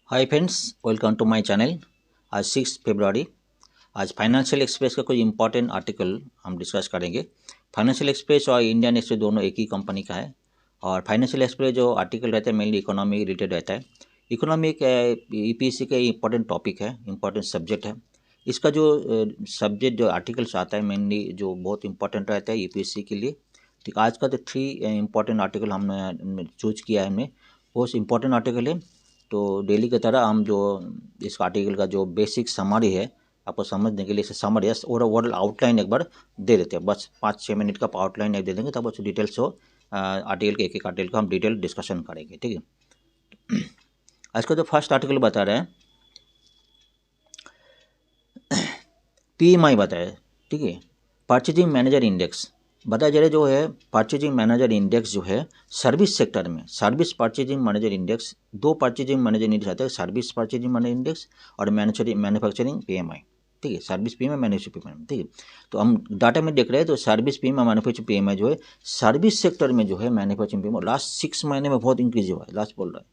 Hi friends, welcome to my channel. आज 6 फरवरी। आज फाइनेंशियल एक्सप्रेस का कोई इंपॉर्टेंट आर्टिकल हम डिस्कस करेंगे। फाइनेंशियल एक्सप्रेस और इंडियन एक्सप्रेस दोनों एक ही कंपनी का है। और फाइनेंशियल एक्सप्रेस जो आर्टिकल रहता है मेनली इकोनॉमी रिलेटेड रहता है। इकोनॉमी एक ईपीएससी का इंपॉर्टेंट टॉपिक है, इंपॉर्टेंट सब्जेक्ट है। इसका जो सब्जेक्ट जो आर्टिकल्स आता है मेनली जो बहुत इंपॉर्टेंट रहता है ईपीएससी के लिए। ठीक, आज का तो 3 इंपॉर्टेंट आर्टिकल हमने चूज किया है। हमने बहुत इंपॉर्टेंट आर्टिकल है। तो डेली की तरह हम जो इस आर्टिकल का जो बेसिक समरी है आपको समझने के लिए इसे समरी और ओवरऑल आउटलाइन एक बार दे देते हैं। बस 5-6 मिनट का आउटलाइन एक दे देंगे, तब बस डिटेल्स हो आर्टिकल के एक आर्टिकल का हम डिटेल डिस्कशन करेंगे। ठीक है। आज का जो फर्स्ट आर्टिकल बता रहे हैं पीएमआई बताया। ठीक है, परचेजिंग मैनेजर इंडेक्स बताया जा रहा है। जो है परचेजिंग मैनेजर इंडेक्स जो है सर्विस सेक्टर में, सर्विस परचेजिंग मैनेजर इंडेक्स, दो परचेजिंग मैनेजर इंडेक्स आते हैं, सर्विस परचेजिंग मैनेजर इंडेक्स और मैन्युफैक्चरिंग पीएमआई। ठीक है, सर्विस पीएमआई, मैन्युफैक्चरिंग पीएमआई। ठीक है, तो हम डाटा में देख रहे हैं तो सर्विस पीएमआई मैन्युफैक्चरिंग पीएमआई जो है सर्विस सेक्टर में जो है मैन्युफैक्चरिंग पीएमआई लास्ट 6 महीने में बहुत इंक्रीज हुआ है। लास्ट बोल रहा है,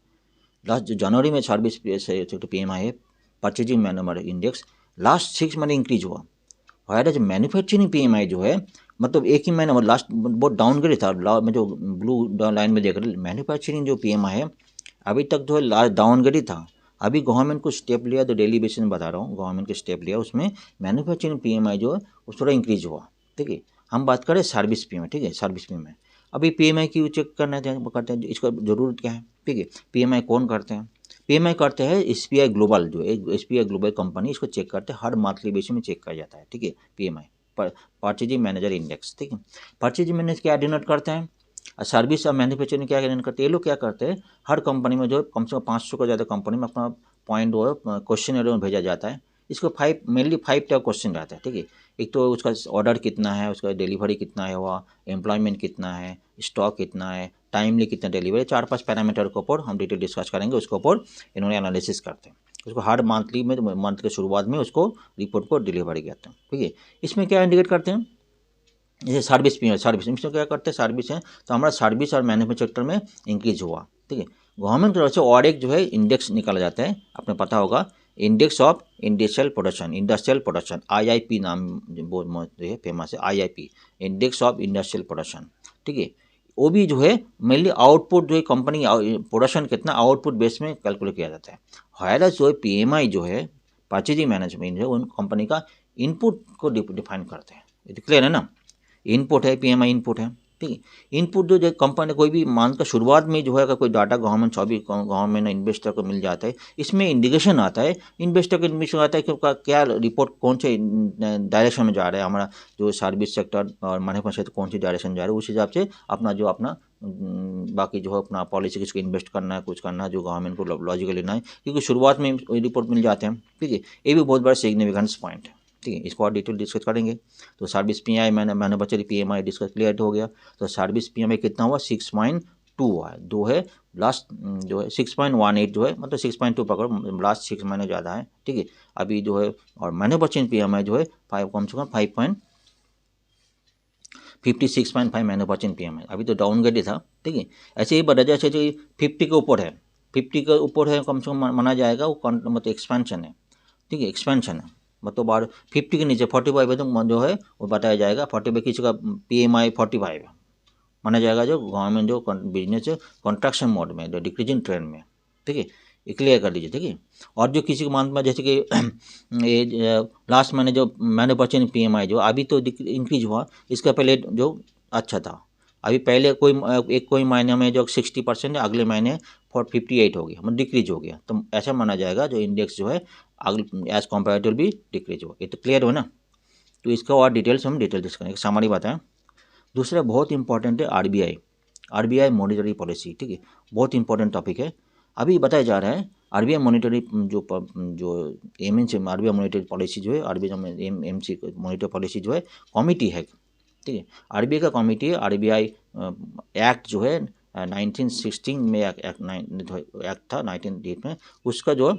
लास्ट जो जनवरी में सर्विस सेक्टर पीएमआई है परचेजिंग मैनेजर इंडेक्स लास्ट 6 महीने इंक्रीज हुआ। और जो मैन्युफैक्चरिंग पीएमआई जो है मतलब एक ही महीना लास्ट बहुत डाउनग्रेड था। में जो ब्लू लाइन में देख रहे मैन्युफैक्चरिंग जो पीएमआई है अभी तक जो है लास्ट डाउनग्रेड था। अभी गवर्नमेंट को स्टेप लिया, तो डेली बेसिस में बता रहा हूँ, गवर्नमेंट के स्टेप लिया, उसमें मैन्युफैक्चरिंग पीएमआई जो है वो थोड़ा इंक्रीज हुआ। ठीक है, हम बात करें सर्विस पीएमआई। ठीक है, सर्विस पीएमआई अभी पीएमआई की चेक करना करते हैं, इसका ज़रूरत क्या है। ठीक है, पीएमआई कौन करते हैं? पीएमआई करते हैं एसबीआई ग्लोबल, जो एसबीआई ग्लोबल कंपनी, इसको चेक करते हैं, हर मंथली बेसिस में चेक किया जाता है। ठीक है, पीएमआई परचेजिंग मैनेजर इंडेक्स। ठीक है, परचेजिंग मैनेजर क्या डिनोट करते हैं और सर्विस और मैन्युफैक्चरिंग क्या डिनोट करते हैं? ये लोग क्या करते हैं, हर कंपनी में जो कम से कम 500 का ज़्यादा कंपनी में अपना पॉइंट वो क्वेश्चन में भेजा जाता है। इसको मेनली 5 टाइप क्वेश्चन रहता है। ठीक है, एक तो उसका ऑर्डर कितना है, उसका डिलीवरी कितना है हुआ, एम्प्लॉयमेंट कितना है, स्टॉक कितना है, टाइमली कितना डिलीवरी, 4-5 पैरामीटर के ऊपर हम डिटेल डिस्कस करेंगे। उसके ऊपर इन्होंने एनालिसिस करते हैं, उसको हर मंथली में, मंथ के शुरुआत में उसको रिपोर्ट को डिलीवरी करते हैं। ठीक है, इसमें क्या इंडिकेट करते हैं, जैसे सर्विस भी है, सर्विस इसमें क्या करते हैं, सर्विस है तो हमारा सर्विस और मैन्युफैक्चरिंग सेक्टर में इंक्रीज हुआ। ठीक है, गवर्नमेंट की तरफ से और एक जो है इंडेक्स निकाला जाता है, आपने पता होगा, index of industrial production, IIP नाम जो है फेमस है, IIP, index of industrial production. ठीक है, वो भी जो है मेनली आउटपुट, जो है कंपनी प्रोडक्शन कितना आउटपुट बेस में कैलकुलेट किया जाता है। हायरा जो है पीएमआई जो है परचेजिंग मैनेजमेंट है उन कंपनी का इनपुट को डिफाइन करते हैं। ये क्लियर है ना, इनपुट है, पीएमआई इनपुट है। ठीक है, इनपुट जो कंपनी कोई भी मान का शुरुआत में जो है अगर कोई डाटा गवर्नमेंट इन्वेस्टर को मिल जाता है, इसमें इंडिकेशन आता है, इन्वेस्टर को इंडिकेशन आता है कि क्या रिपोर्ट कौन से डायरेक्शन में जा रहा है, हमारा जो सर्विस सेक्टर और मैन्युफैक्चरिंग सेक्टर कौन सी डायरेक्शन जा रहा है, उस हिसाब से अपना बाकी जो है अपना पॉलिसी किसको इन्वेस्ट करना है, कुछ करना है, जो गवर्नमेंट को लॉजिकल लेना है, क्योंकि शुरुआत में रिपोर्ट मिल जाते हैं। ठीक है, ये भी बहुत बड़ा सिग्निफिकेंस पॉइंट है। ठीक है, इसको और डिटेल डिस्कस करेंगे। तो service PMI manufacturing PMI discuss clear हो गया। तो सर्विस पीएमआई कितना हुआ, 6.2 हुआ है, दो है लास्ट जो है 6.18 जो है, मतलब 6.2 पकड़ो, लास्ट 6 महीने ज़्यादा है। ठीक है, अभी जो है और मैन्युफैक्चरिंग पीएमआई जो है 5 कम से कम 56.5 मैन्युफैक्चरिंग पीएमआई, अभी तो डाउनग्रेड ही था। ठीक है, ऐसे ही बढ़ा जाए, जैसे 50 के ऊपर है, 50 के ऊपर है कम से कम माना जाएगा वो मतलब एक्सपेंशन है। ठीक है, एक्सपेंशन है, मतलब और 50 के नीचे 45 है तो जो है वो बताया जाएगा 45 किसी का पीएमआई 45 है माना जाएगा, जो गवर्नमेंट जो बिजनेस कॉन्ट्रैक्शन मोड में, जो डिक्रीजिंग ट्रेंड में। ठीक है, ये क्लियर कर लीजिए। ठीक है, और जो किसी मंथ में जैसे कि ये लास्ट महीने जो मैन्युफैक्चरिंग पीएमआई जो अभी तो इंक्रीज हुआ, इसका पहले जो अच्छा था, अभी पहले कोई महीने में जो 60% है, अगले महीने 58 हो गया, मतलब डिक्रीज हो गया, तो ऐसा माना जाएगा जो इंडेक्स जो है अगले एज कम्पेरेटिव भी डिक्रीज हुआ। ये तो क्लियर हो ना। तो इसका और डिटेल्स हम डिस्कस करेंगे, समरी बताएं। दूसरा बहुत इंपॉर्टेंट है आरबीआई मॉनिटरी पॉलिसी। ठीक है, बहुत इंपॉर्टेंट टॉपिक है। अभी बताया जा रहा है आरबीआई मॉनिटरी जो एमएनसी आरबीआई मॉनिटरी पॉलिसी जो है, आरबीआई एमसी मॉनिटरी पॉलिसी जो है कमिटी है। ठीक है, आरबीआई का कमिटी है। आरबीआई एक्ट जो है 1916 में एक्ट था 1908 में, उसका जो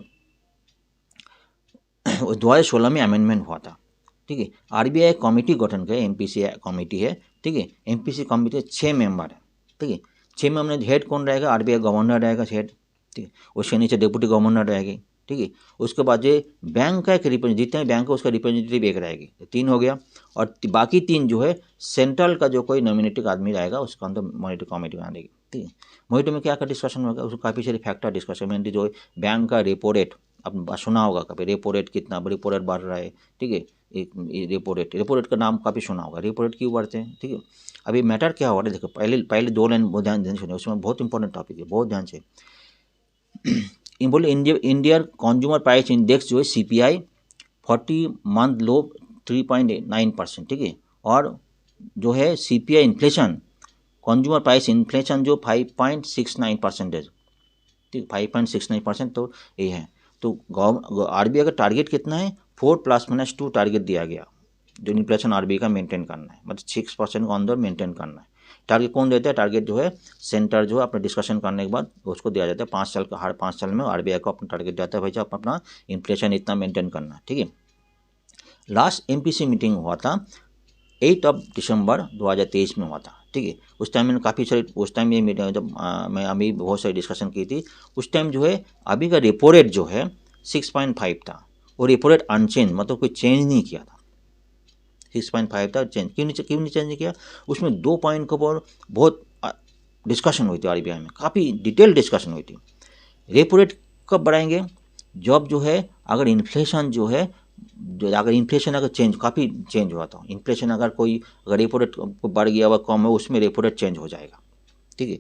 2016 में अमेंडमेंट हुआ था। ठीक है, आरबीआई कमेटी गठन किया, एमपीसी कमेटी है। ठीक है, एमपीसी कमेटी 6 मेंबर है। ठीक है, 6 मेंबर में हेड कौन रहेगा, आरबीआई गवर्नर रहेगा हेड। ठीक है। उसके नीचे डिप्टी गवर्नर रहेगी, ठीक है। उसके बाद ये बैंक का एक रिप्रेजेंटेटिव, जितने बैंक है उसका रिप्रेजेंटेटिव एक रहेगी, 3 हो गया। और बाकी 3 जो है सेंट्रल का जो कोई नॉमिनेटेड आदमी रहेगा उसका अंदर मॉनिटरी कमेटी बना देगी, ठीक है। मॉनिटरी में क्या डिस्कशन होगा, उसको काफ़ी सारे फैक्टर डिस्कशन में, जो बैंक का रेपो रेट, अब सुना होगा कभी रेपो रेट कितना, रेपो रेट बढ़ रहा है, ठीक है। एक रेपो रेट का नाम काफ़ी सुना होगा, रेपो रेट क्यों बढ़ते हैं, ठीक है। अभी मैटर क्या हो रहा है, देखो पहले 2 लाइन बहुत ध्यान से सुनिए, उसमें बहुत इंपॉर्टेंट टॉपिक है, बहुत ध्यान से। बोले इंडिया कंज्यूमर प्राइस इंडेक्स जो है CPI 40 मंथ लो 3.9%, ठीक है। और जो है CPI inflation, consumer price inflation जो 5.69%, ठीक, 5.69%, तो ये है। तो RBI का टारगेट कितना है, 4+-2 टारगेट दिया गया, जो इन्फ्लेशन RBI का मेंटेन करना है, मतलब 6% के अंदर मेंटेन करना है। टारगेट कौन देता है, टारगेट जो है सेंटर जो है अपने डिस्कशन करने के बाद उसको दिया जाता है 5 साल का, हर 5 साल में RBI को अपना टारगेट देता है, भाई आप अपना इन्फ्लेशन इतना मेंटेन करना है, ठीक है। लास्ट MPC मीटिंग हुआ था 8 दिसंबर 2023 में हुआ था, ठीक है। उस टाइम मैंने काफ़ी सारी, उस टाइम ये मीटिंग जब मैं अभी बहुत सारी डिस्कशन की थी, उस टाइम जो है अभी का रेपो रेट जो है 6.5 था, और रेपो रेट अनचेंज, मतलब कोई चेंज नहीं किया था, 6.5 था, चेंज क्यों नहीं चेंज किया, उसमें 2 पॉइंट के ऊपर बहुत डिस्कशन हुई थी RBI में, काफ़ी डिटेल डिस्कशन हुई थी। रेपो रेट कब बढ़ाएंगे, जब जो है अगर इन्फ्लेशन जो है, अगर इन्फ्लेशन अगर काफ़ी चेंज हुआ था, इन्फ्लेशन अगर रेपो रेट बढ़ गया व कम है, उसमें रेपो रेट चेंज हो जाएगा, ठीक है।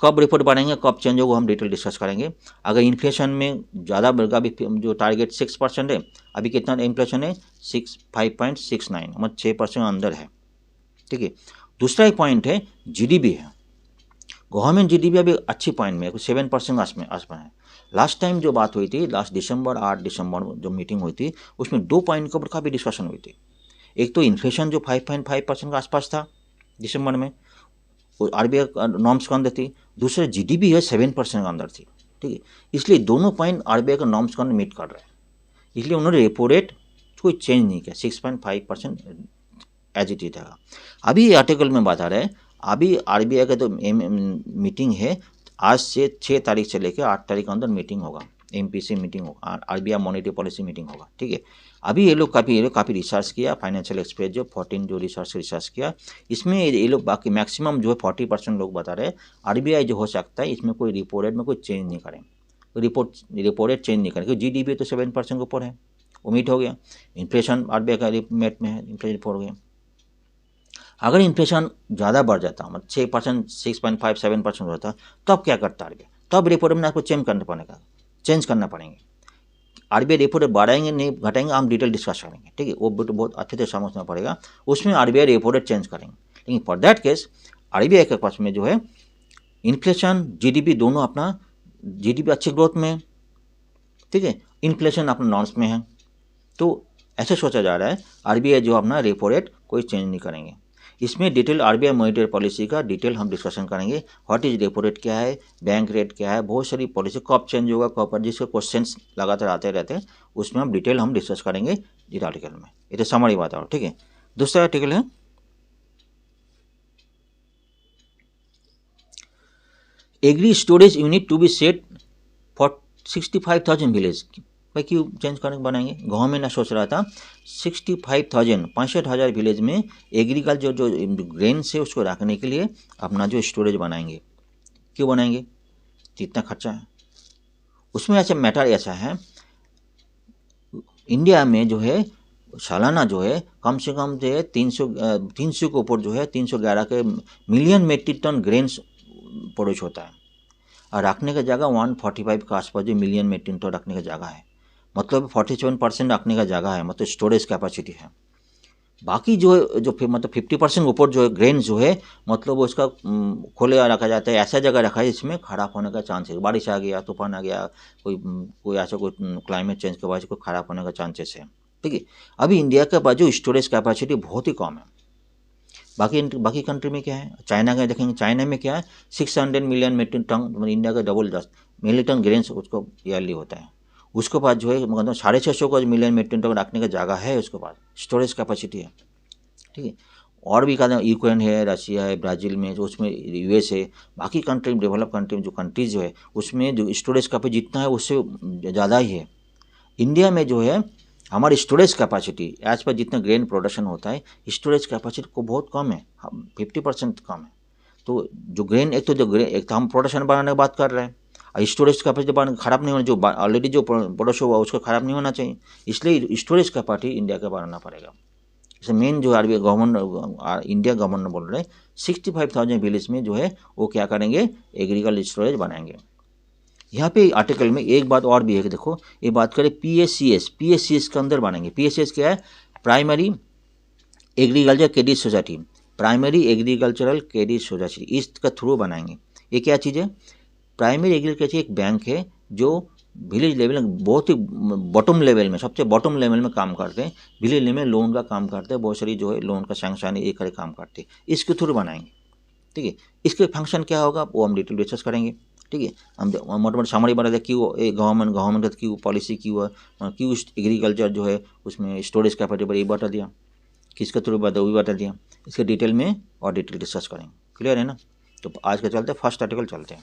कब रेपो रेट बढ़ाएंगे, कब चेंज होगा, हम डिटेल डिस्कस करेंगे। अगर इन्फ्लेशन में ज़्यादा बढ़ेगा, अभी जो टारगेट 6% है, अभी कितना इन्फ्लेशन है 5.69, मतलब 6% अंदर है, ठीक है। दूसरा एक पॉइंट है GDP है, गवर्नमेंट GDP अभी अच्छी पॉइंट में 7% आसपास है। लास्ट टाइम जो बात हुई थी, लास्ट 8 दिसंबर जो मीटिंग हुई थी, उसमें 2 पॉइंट के ऊपर काफ़ी डिस्कशन हुई थी। एक तो इन्फ्लेशन जो 5.5% के आसपास था दिसंबर में, वो RBI नॉर्म्स के अंदर थी। दूसरे GDP है 7% के अंदर थी, ठीक है। इसलिए दोनों पॉइंट RBI का नॉर्म्स के अंदर मीट कर रहे हैं, इसलिए उन्होंने रेपो रेट कोई चेंज नहीं किया, 6.5% एज इट इज था। अभी आर्टिकल में बता रहे हैं, अभी RBI का तो मीटिंग है, आज से 6 तारीख से लेकर 8 तारीख के अंदर मीटिंग होगा, MPC मीटिंग होगा, RBI मॉनेटरी पॉलिसी मीटिंग होगा, ठीक है। अभी ये लोग काफ़ी रिसर्च किया, फाइनेंशियल एक्सप्रेस जो 14 जो रिसर्च किया, इसमें ये लोग बाकी मैक्सिमम जो है 40% लोग बता रहे हैं RBI जो हो सकता है इसमें कोई रेपो रेट में कोई चेंज नहीं करें, रेपो रेट चेंज नहीं करें, क्योंकि GDP तो 7% के ऊपर है, उम्मीद हो गया। इन्फ्लेशन RBI का रेट में है, इन्फ्लेशन हो गया। अगर इन्फ्लेशन ज़्यादा बढ़ जाता, मतलब 6%, 6.5, 7% होता, तब क्या करता RBI, तब रेपो रेट में आपको चेंज करना पड़ेंगे। RBI रेपो रेट बढ़ाएंगे नहीं घटाएंगे, हम डिटेल डिस्कस करेंगे, ठीक है। वो बहुत अच्छे से समझना पड़ेगा, उसमें RBI रेपो रेट चेंज करेंगे। लेकिन फॉर दैट केस RBI के पास में जो है इन्फ्लेशन GDP दोनों अपना, GDP अच्छी ग्रोथ में है, ठीक है, इन्फ्लेशन अपना नॉर्म्स में है, तो ऐसे सोचा जा रहा है RBI जो अपना रेपो रेट कोई चेंज नहीं करेंगे। इसमें डिटेल RBI मॉनेटरी पॉलिसी का डिटेल हम डिस्कशन करेंगे, व्हाट इज रेपो रेट क्या है, बैंक रेट क्या है, बहुत सारी पॉलिसी कब चेंज होगा, कब, जिसके क्वेश्चंस लगातार आते रहते हैं, उसमें हम डिटेल डिस्कस करेंगे इस आर्टिकल में। ये तो समरी बात है, ठीक है। दूसरा आर्टिकल है agri storage unit to be set for 65,000 village. भाई क्यों चेंज करने बनाएंगे, गवर्नमेंट ने सोच रहा था 65,000 विलेज में एग्रीकल्चर जो ग्रेन से उसको रखने के लिए अपना जो स्टोरेज बनाएंगे। क्यों बनाएंगे, जितना खर्चा है उसमें। ऐसा मैटर ऐसा है, इंडिया में जो है सालाना जो है कम से कम जो है 300 के ऊपर जो है 311 के million metric ton grains produce होता है, और रखने का जगह 145 के आसपास जो मिलियन मेट्रिक टन रखने का जगह है, मतलब 47% रखने का जगह है, मतलब स्टोरेज कैपेसिटी है। बाकी जो मतलब 50% ऊपर जो है ग्रेन जो है, मतलब उसका खोले रखा जाता है, ऐसा जगह रखा है जिसमें खराब होने का चांस है, बारिश आ गया, तूफान आ गया, कोई ऐसा कोई क्लाइमेट चेंज की वजह से कोई खराब होने का चांसेस है, ठीक है। अभी इंडिया के पास जो स्टोरेज कैपेसिटी बहुत ही कम है। बाकी कंट्री में क्या है, चाइना का देखेंगे, चाइना में क्या है 600 मिलियन मेट्रिक टन, मतलब इंडिया का डबल 10 मिलियन टन ग्रेन्स उसको ईयरली होता है। उसके पास जो है मतलब 650 का मिलियन मेट्रिक टन रखने का जगह है, उसके पास स्टोरेज कैपेसिटी है, ठीक है। और भी कहते हैं यूक्रेन है, रशिया है, ब्राज़ील में, जो उसमें यूएस है, बाकी कंट्री डेवलप कंट्री जो कंट्रीज़ जो है उसमें जो स्टोरेज कैपेसिटी जितना है उससे ज़्यादा ही है। इंडिया में जो है हमारी स्टोरेज कैपेसिटी एज पर जितना ग्रेन प्रोडक्शन होता है स्टोरेज कैपेसिटी को बहुत कम है, 50% कम है। तो जो ग्रेन एक तो हम प्रोडक्शन बढ़ाने की बात कर रहे हैं और स्टोरेज कैपेसिटी बढ़ाने खराब नहीं होना, जो ऑलरेडी जो प्रोडक्शन हुआ उसको खराब नहीं होना चाहिए, इसलिए स्टोरेज कैपेसिटी इंडिया का बढ़ाना पड़ेगा। इसे मेन जो आरबीआई गवर्नमेंट इंडिया गवर्नमेंट बोल रहे हैं 65,000 विलेज में जो है वो क्या करेंगे, एग्रीकल्चर स्टोरेज बनाएंगे। यहाँ पे आर्टिकल में एक बात और भी है कि देखो ये बात करें पीएससीएस के अंदर बनाएंगे। पीएससीएस क्या है, primary agriculture credit society, primary agricultural credit society, इसका थ्रू बनाएंगे। ये क्या चीज़ है, प्राइमरी एग्रीकल्चर एक बैंक है जो विलेज लेवल में बहुत ही बॉटम लेवल में, सबसे बॉटम लेवल में काम करते हैं, विलेज लेवल में लोन का काम करते हैं, बहुत सारी जो है लोन का सैंक्शन ये करे काम करते हैं, इसके थ्रू बनाएंगे। ठीक है, इसके फंक्शन क्या होगा वो हम डिटेल डिस्कस करेंगे। ठीक है, हम मोटे मोटे समरी बना दे क्यों गवर्नमेंट का क्यों पॉलिसी क्यों क्यों एग्रीकल्चर जो है उसमें स्टोरेज कैपेसिटी ये बता दिया, किसके थ्रू बता वो भी बता दिया, इसके डिटेल में और डिटेल डिस्कस करेंगे। क्लियर है ना। तो आज के चलते फर्स्ट आर्टिकल चलते हैं।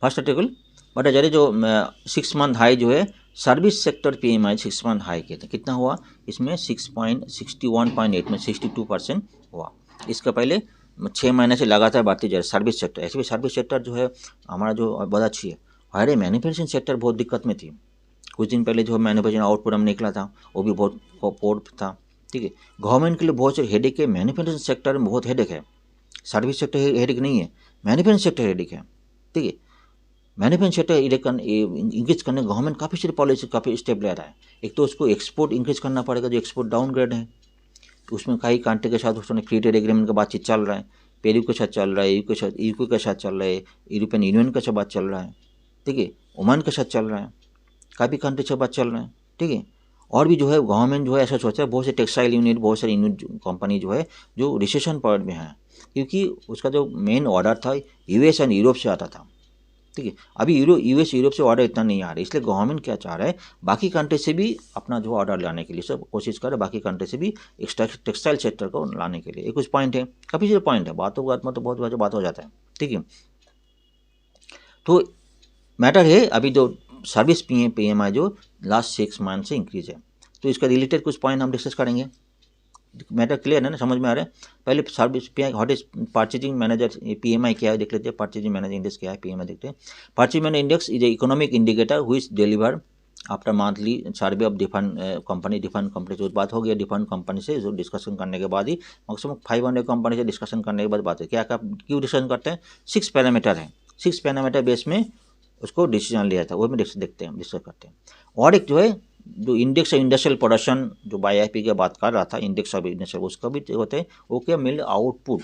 फर्स्ट आर्टिकल बता जा रहे जो 6 मंथ हाई जो है service sector PMI 6 month high के थे, कितना हुआ इसमें 61.8 में 62% हुआ। इसका पहले 6 महीने से लगातार बढ़ती जा रही सर्विस सेक्टर। ऐसे भी सर्विस सेक्टर जो है हमारा जो बहुत अच्छी है। हमारे मैन्युफैक्चरिंग सेक्टर बहुत दिक्कत में थी। कुछ दिन पहले जो मैन्युफैक्चरिंग आउटपुट हम निकला था वो भी बहुत पोर था। ठीक है, गवर्नमेंट के लिए बहुत से हेडेक है, मैन्युफैक्चरिंग सेक्टर में बहुत हेडेक है, सर्विस सेक्टर हेडेक नहीं है, मैन्युफैक्चरिंग सेक्टर हेडेक है। ठीक है, मैन्युफैक्चरिंग सेक्टर इंक्रीज करने गवर्नमेंट काफ़ी सारी पॉलिसी काफ़ी स्टेप ले रहा है। एक तो उसको एक्सपोर्ट इंक्रीज करना पड़ेगा, जो एक्सपोर्ट डाउनग्रेड है, तो उसमें कई कंट्री के साथ उसने फ्री ट्रेड एग्रीमेंट का बातचीत चल रहा है, पेरू के साथ चल रहा है, यूके के साथ चल रहा है, यूरोपियन यूनियन के साथ बात चल रहा है। ठीक है, ओमान के साथ चल रहा है, काफ़ी कंट्री से बात चल रहा है। ठीक है, और भी जो है गवर्नमेंट जो है ऐसा सोचा है, बहुत से टेक्सटाइल यूनिट, बहुत सारी यूनिट कंपनी जो है जो रिसेशन पॉइंट में है, क्योंकि उसका जो मेन ऑर्डर था यूएस एंड यूरोप से आता था। ठीक है, अभी यूएस यूरोप से ऑर्डर इतना नहीं आ रहा है, इसलिए गवर्नमेंट क्या चाह रहा है बाकी कंट्री से भी अपना जो ऑर्डर लाने के लिए सब कोशिश कर रहे हैं, बाकी कंट्री से भी टेक्सटाइल सेक्टर को लाने के लिए। ये कुछ पॉइंट है, काफ़ी सारे पॉइंट है, बातों बात में तो बहुत बात हो जाता है। ठीक है, तो मैटर है अभी जो सर्विस पीएमआई जो लास्ट 6 मंथ से इंक्रीज है, तो इसका रिलेटेड कुछ पॉइंट हम डिस्कस करेंगे। मैटर क्लियर है ना, समझ में आ रहा है। पहले service what is purchasing manager PMI क्या है देख लेते हैं। परचेजिंग मैनेजर इंडेक्स क्या है, पीएमआई देखते हैं। Purchasing manager index is a economic indicator हुई deliver after monthly survey of different company से बात हो गया, डिफरेंट कंपनी से जो डिस्कशन करने के बाद ही मैक्सिमम 500 कंपनी से डिस्कशन करने के बाद बात है क्या क्यों डिस्कशन करते हैं। 6 पैरामीटर है, 6 पैरामीटर बेस में उसको डिसीजन लिया था, वो में देखते हैं डिस्कस करते हैं। और एक जो है जो इंडेक्स ऑफ इंडस्ट्रियल प्रोडक्शन जो बाईआईपी की बात कर रहा था, इंडेक्स ऑफ इंडस्ट्रियल, उसका भी होते हैं वो क्या मिल आउटपुट,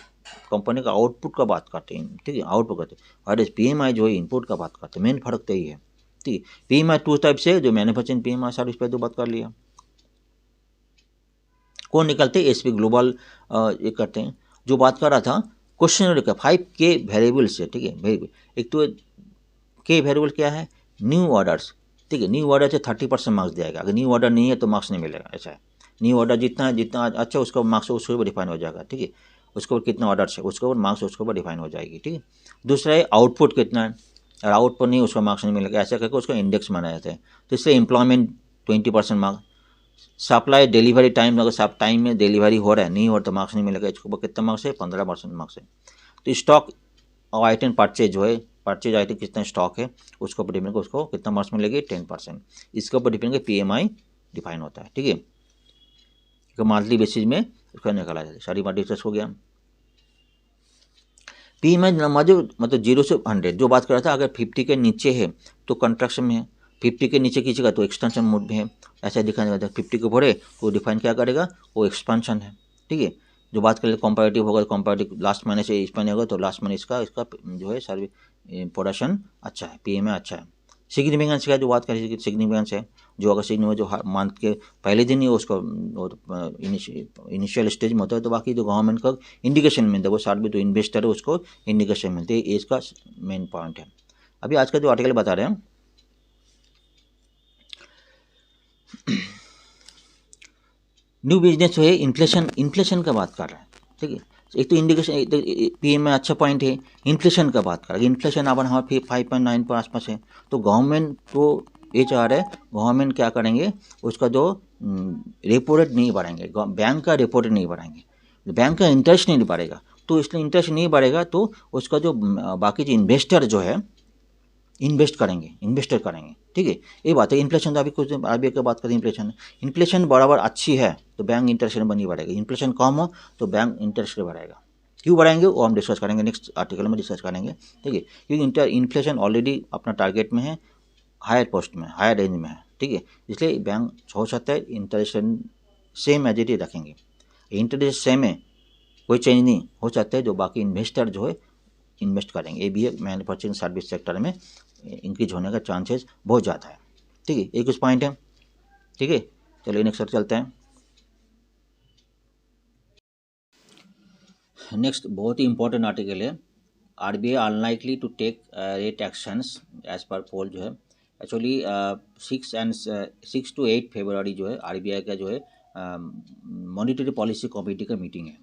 कंपनी का आउटपुट का बात करते हैं। ठीक है, आउटपुट करते हैं, और पीएमआई जो है इनपुट का बात करते हैं। मेन फर्क तो यही है। ठीक है, पीएमआई 2 टाइप से जो मैन्युफैक्चरिंग पीएमआई सर्विस पे तो बात कर लिया। कौन निकलते हैं, एसपी ग्लोबल ये करते हैं। जो बात कर रहा था क्वेश्चन का 5K वेरिएबल से। ठीक है, एक तो के वेरिएबल क्या है, न्यू ऑर्डर्स। ठीक है, न्यू ऑर्डर से 30% मार्क्स दिया, अगर न्यू ऑर्डर नहीं है तो मार्क्स नहीं मिलेगा, ऐसा है। न्यू ऑर्डर जितना अच्छा उसका मार्क्स उसके ऊपर डिफाइन हो जाएगा। ठीक है, उसके ऊपर कितना ऑर्डर है उसके ऊपर मार्क्स उसके ऊपर डिफाइन हो जाएगी। ठीक है, दूसरा है आउटपुट कितना है, और आउटपुट नहीं उसका मार्क्स नहीं मिलेगा, ऐसा करके उसका इंडेक्स बनाए जाते हैं। तो इसलिए employment 20% marks, supply delivery time, अगर सब टाइम में डिलीवरी हो रहा है नहीं हो तो मार्क्स नहीं मिलेगा, इसके ऊपर कितना मार्क्स है, 15% मार्क्स है। तो स्टॉक आइटम परचेज जो है, परचेज आइटम कितना स्टॉक है उसके ऊपर डिपेंड, उसको कितना मार्क्स मिलेगी, 10%। इसके ऊपर डिपेंड पीएमआई डिफाइन होता है। ठीक है, तो मंथली बेसिस में उसका निकाला जाता है। सारी बात डिस्कस हो गया। पीएमआई मतलब 0 से 100 जो बात कर रहा था, अगर 50 के नीचे है तो कंट्रैक्शन में है, 50 के नीचे खींचेगा तो एक्सटेंशन मोड में है, ऐसा दिखाने जाता है। 50 के ऊपर है तो डिफाइन क्या करेगा, वो एक्सपेंशन है। ठीक है, जो बात करें कंपैरेटिव होगा, कंपैरेटिव लास्ट महीने से इस महीने होगा तो लास्ट महीने इसका जो है सर्विस प्रोडक्शन अच्छा है, पीएमआई अच्छा है। सिग्निफिकेंस का जो बात करें, सिग्निफिकेंस है जो अगर सिग्निफिकेंस जो मंथ के पहले दिन ही उसको इनिशियल स्टेज में होता है, तो बाकी जो गवर्नमेंट का इंडिकेशन मिलता है वो साथ में जो इन्वेस्टर है उसको इंडिकेशन मिलती है, ये इसका मेन पॉइंट है। अभी आज का जो आर्टिकल बता रहे हैं न्यू बिजनेस जो है इन्फ्लेशन का बात कर रहा है, ठीक है। एक तो इंडिकेशन, एक तो पीएम में अच्छा पॉइंट है, इन्फ्लेशन का बात कर रहा है। इन्फ्लेशन अपन हमारे 5.9 के आसपास है, तो गवर्नमेंट को ये चाह रहा है, गवर्नमेंट क्या करेंगे, उसका जो रेपो रेट नहीं बढ़ाएंगे, बैंक का रेपो रेट नहीं बढ़ाएंगे, बैंक का इंटरेस्ट नहीं बढ़ेगा। तो इसलिए इंटरेस्ट नहीं बढ़ेगा तो उसका जो बाकी जो इन्वेस्टर जो है इन्वेस्टर करेंगे, ठीक है। ये बात है। इन्फ्लेशन तो अभी कुछ आरबीआई की बात करें, इन्फ्लेशन बराबर अच्छी है तो बैंक इंटरेस्ट रेट नहीं बढ़ेगा, इन्फ्लेशन कम हो तो बैंक इंटरेस्ट रेट बढ़ेगा। क्यों बढ़ाएंगे वो हम डिस्कस करेंगे, नेक्स्ट आर्टिकल में डिस्कस करेंगे, ठीक है। क्योंकि इन्फ्लेशन ऑलरेडी अपना टारगेट में है, हायर पोस्ट में, हायर रेंज में है, ठीक है। इसलिए बैंक हो सकता है interest rate same as it is रखेंगे। इंटरेस्ट सेम है, कोई चेंज नहीं हो सकता है, जो बाकी इन्वेस्टर जो है इन्वेस्ट करेंगे। ये भी है, मैन्युफैक्चरिंग सर्विस सेक्टर में इंक्रीज होने का चांसेस बहुत ज़्यादा है, ठीक है। ये कुछ पॉइंट है, ठीक है। चलिए नेक्स्ट चलते हैं। नेक्स्ट बहुत ही इंपॉर्टेंट आर्टिकल है, RBI unlikely to take rate actions as per poll जो है। एक्चुअली 6 to 8 फरवरी जो है आरबीआई का जो है मॉनिटरी पॉलिसी कमेटी का मीटिंग है,